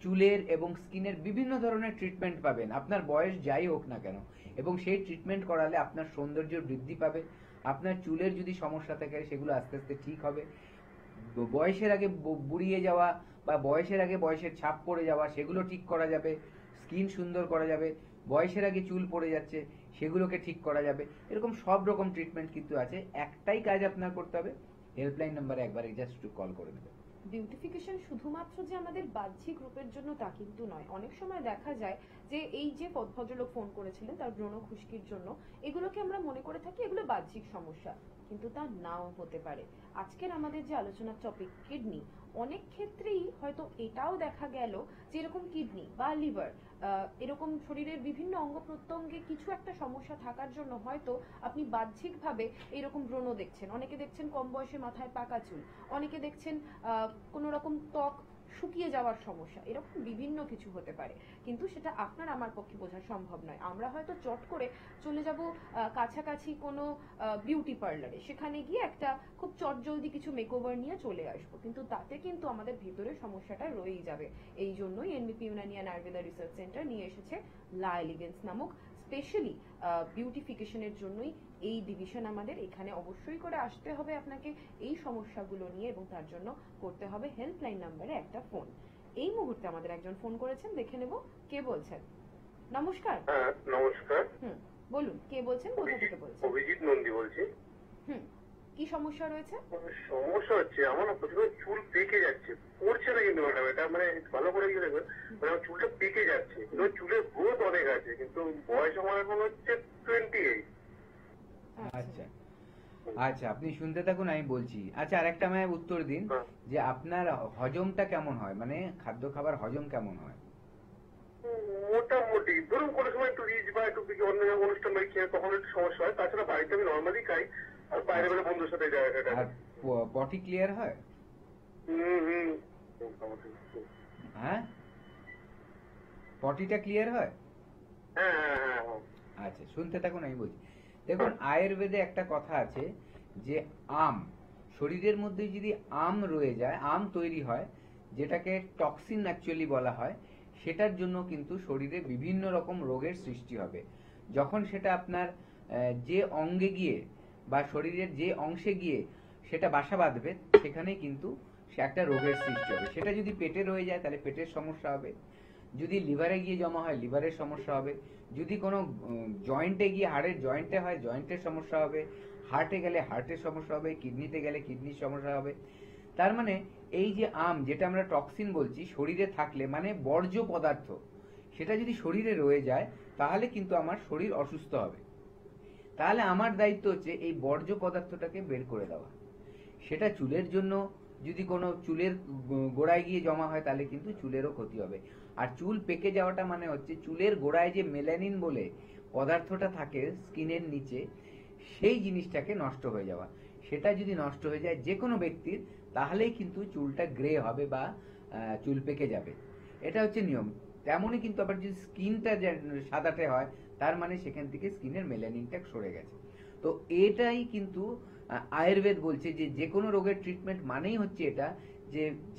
চুলের এবং স্কিনের বিভিন্ন ধরনের ট্রিটমেন্ট পাবেন, আপনার বয়স যাই হোক না কেন, এবং সেই ট্রিটমেন্ট করালে আপনার সৌন্দর্য বৃদ্ধি পাবে। আপনার চুলের যদি সমস্যা থাকে সেগুলো আস্তে আস্তে ঠিক হবে। বয়সের আগে বুড়িয়ে যাওয়া বা বয়সের আগে বয়সের ছাপ পড়ে যাওয়া, সেগুলো ঠিক করা যাবে। স্কিন সুন্দর করা যাবে। বয়সের আগে চুল পড়ে যাচ্ছে, সেগুলোকে ঠিক করা যাবে। এরকম সব রকম ট্রিটমেন্ট কিন্তু আছে। একটাই কাজ আপনার করতে হবে, হেল্পলাইন নাম্বারে একবার জাস্ট একটু কল করে নেবেন। বিউটিফিকেশন শুধুমাত্র যে আমাদের বাহ্যিক রূপের জন্য তা কিন্তু নয়। অনেক সময় দেখা যায় যে এই যে ভদ্রলোক ফোন করেছিলেন তার ব্রণ খুশকির জন্য, এগুলোকে আমরা মনে করে থাকি এগুলো বাহ্যিক সমস্যা, কিন্তু তা নাও হতে পারে। আজকের আমাদের যে আলোচনার টপিক কিডনি, অনেক ক্ষেত্রেই হয়তো এটাও দেখা গেল যে এরকম কিডনি বা লিভার, এরকম শরীরের বিভিন্ন অঙ্গ প্রত্যঙ্গে কিছু একটা সমস্যা থাকার জন্য হয়তো আপনি বাহ্যিকভাবে এরকম ব্রণ দেখছেন। অনেকে দেখছেন কম বয়সে মাথায় পাকা চুল, অনেকে দেখছেন কোনো রকম ত্বক শুকিয়ে যাওয়ার সমস্যা, এরকম বিভিন্ন কিছু হতে পারে, কিন্তু সেটা আপনার আমার পক্ষে বোঝা সম্ভব নয়। আমরা হয়তো চট করে চলে যাব কাছাকাছি কোনো বিউটি পার্লারে, সেখানে গিয়ে একটা খুব চটজলদি কিছু মেকওভার নিয়ে চলে আসবো, কিন্তু তাতে কিন্তু আমাদের ভেতরে সমস্যাটা রয়েই যাবে। এই জন্যই এনবিপি ইউনানিয়ান আয়ুর্বেদা রিসার্চ সেন্টার নিয়ে এসেছে লা এলিগেন্স নামক স্পেশালি বিউটিফিকেশনের জন্যই এই ডিভিশন। আমাদের এখানে অবশ্যই করে আসতে হবে আপনাকে এই সমস্যাগুলো নিয়ে, এবং তার জন্য করতে হবে হেল্পলাইন নাম্বারে একটা ফোন। এই মুহূর্তে আমাদের একজন ফোন করেছেন, দেখে নেব কে বলছেন। নমস্কার। হ্যাঁ নমস্কার, বলুন কে বলছেন, কোথা থেকে বলছেন? অভিজিৎ নন্দী বলছি। কি সমস্যা রয়েছে? সমস্যা হচ্ছে আমার না প্রচুর চুল পেকে যাচ্ছে, পড়ছে না কিন্তু ম্যাডাম, এটা মানে ভালো করে গিয়ে দেখবেন মানে আমার চুলটা পেকে যাচ্ছে, কিন্তু চুলের গ্রোথ অনেক আছে, কিন্তু বয়স আমার এখন হচ্ছে 28। আচ্ছা আচ্ছা, আপনি শুনতে থাকুন, আমি বলছি। আচ্ছা, আরেকটা আমায় উত্তর দিন যে আপনার হজমটা কেমন হয়, মানে খাদ্য খাবার হজম কেমন হয়? মোটামুটি ধরুন কোনো সময় একটু রিচ বা একটু অন্য অনুষ্ঠান বাড়ি খেয়ে তখন একটু সমস্যা হয়, তাছাড়া বাড়িতে আমি নর্মালি খাই, আর বাইরে বেলা বন্ধুর সাথে যাই। আর পটি ক্লিয়ার হয়? হ্যাঁ, পটিটা ক্লিয়ার হয়? হ্যাঁ। আচ্ছা, শুনতে থাকুন, আমি বলছি। দেখুন, আয়ুর্বেদে একটা কথা আছে যে আম, শরীরের মধ্যে যদি আম রয়ে যায়, আম তৈরি হয়, যেটাকে টক্সিন অ্যাকচুয়ালি বলা হয়, সেটার জন্য কিন্তু শরীরে বিভিন্ন রকম রোগের সৃষ্টি হবে। যখন সেটা আপনার যে অঙ্গে গিয়ে বা শরীরের যে অংশে গিয়ে সেটা বাসা বাঁধবে, সেখানেই কিন্তু সে একটা রোগের সৃষ্টি হবে। সেটা যদি পেটে রয়ে যায় তাহলে পেটের সমস্যা হবে, যদি লিভারে গিয়ে জমা হয় লিভারের সমস্যা হবে, যদি কোনো জয়েন্টে গিয়ে হাড়ের জয়েন্টে হয় জয়েন্টের সমস্যা হবে, হার্টে গেলে হার্টের সমস্যা হবে, কিডনিতে গেলে কিডনির সমস্যা হবে। তার মানে এই যে আম, যেটা আমরা টক্সিন বলছি, শরীরে থাকলে মানে বর্জ্য পদার্থ, সেটা যদি শরীরে রয়ে যায় তাহলে কিন্তু আমার শরীর অসুস্থ হবে। তাহলে আমার দায়িত্ব হচ্ছে এই বর্জ্য পদার্থটাকে বের করে দেওয়া। সেটা চুলের জন্য, যদি কোনো চুলের গোড়ায় গিয়ে জমা হয় তাহলে কিন্তু চুলেরও ক্ষতি হবে। আর চুল পেকে যাওয়াটা মানে হচ্ছে চুলের গোড়ায় যে মেলানিন বলে পদার্থটা থাকে স্কিনের নিচে, সেই জিনিসটাকে নষ্ট হয়ে যাওয়া। সেটা যদি নষ্ট হয়ে যায় যে কোনো ব্যক্তির, তাহলেই কিন্তু চুলটা গ্রে হবে বা চুল পেকে যাবে। এটা হচ্ছে নিয়ম। তেমনই কিন্তু আবার যদি স্কিনটা সাদাটে হয়, তার মানে সেখান থেকে স্কিনের মেলানিনটা সরে গেছে। তো এটাই কিন্তু আয়ুর্বেদ বলছে যে কোনো রোগের ট্রিটমেন্ট মানেই হচ্ছে এটা,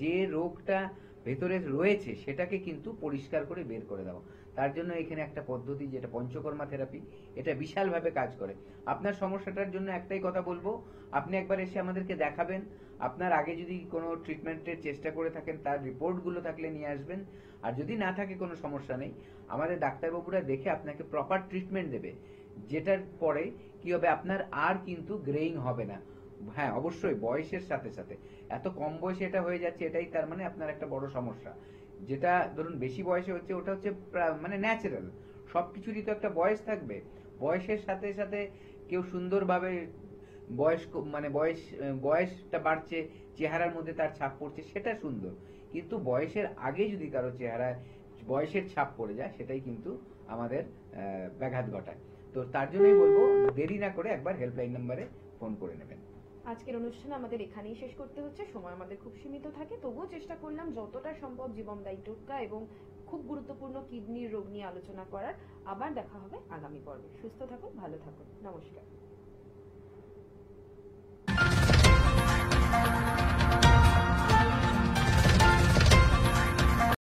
যে রোগটা ভেতরে রয়েছে সেটাকে কিন্তু পরিষ্কার করে বের করে দেওয়া। তার জন্য এখানে একটা পদ্ধতি, যেটা পঞ্চকর্মা থেরাপি, এটা বিশালভাবে কাজ করে। আপনার সমস্যাটার জন্য একটাই কথা বলবো, আপনি একবার এসে আমাদেরকে দেখাবেন। আপনার আগে যদি কোনো ট্রিটমেন্টের চেষ্টা করে থাকেন তার রিপোর্টগুলো থাকলে নিয়ে আসবেন, আর যদি না থাকে কোনো সমস্যা নেই, আমাদের ডাক্তারবাবুরা দেখে আপনাকে প্রপার ট্রিটমেন্ট দেবে, যেটার পরে কি হবে, আপনার আর কিন্তু গ্রেইং হবে না। হ্যাঁ, অবশ্যই বয়সের সাথে সাথে এত কম বয়সে এটা হয়ে যাচ্ছে, এটাই তার মানে আপনার একটা বড় সমস্যা। যেটা ধরুন বেশি বয়সে হচ্ছে, ওটা হচ্ছে মানে ন্যাচারাল, সবকিছুরই তো একটা বয়স থাকবে। বয়সের সাথে সাথে কেউ সুন্দরভাবে বয়সটা বাড়ছে, চেহারার মধ্যে তার ছাপ পড়ছে, সেটা সুন্দর, কিন্তু বয়সের আগে যদি কারো চেহারায় বয়সের ছাপ পড়ে যায়, সেটাই কিন্তু আমাদের ব্যাঘাত ঘটায়। তো তার জন্যই বলবো, দেরি না করে একবার হেল্পলাইন নাম্বারে ফোন করে নেবেন। আজকের অনুষ্ঠান আমাদের এখানেই শেষ করতে হচ্ছে, সময় আমাদের খুব সীমিত থাকে, তবুও চেষ্টা করলাম যতটা সম্ভব জীবনদায়ী টোটকা এবং খুব গুরুত্বপূর্ণ কিডনির রোগ নিয়ে আলোচনা করার। আবার দেখা হবে আগামী পর্বে। সুস্থ থাকুন, ভালো থাকুন, নমস্কার।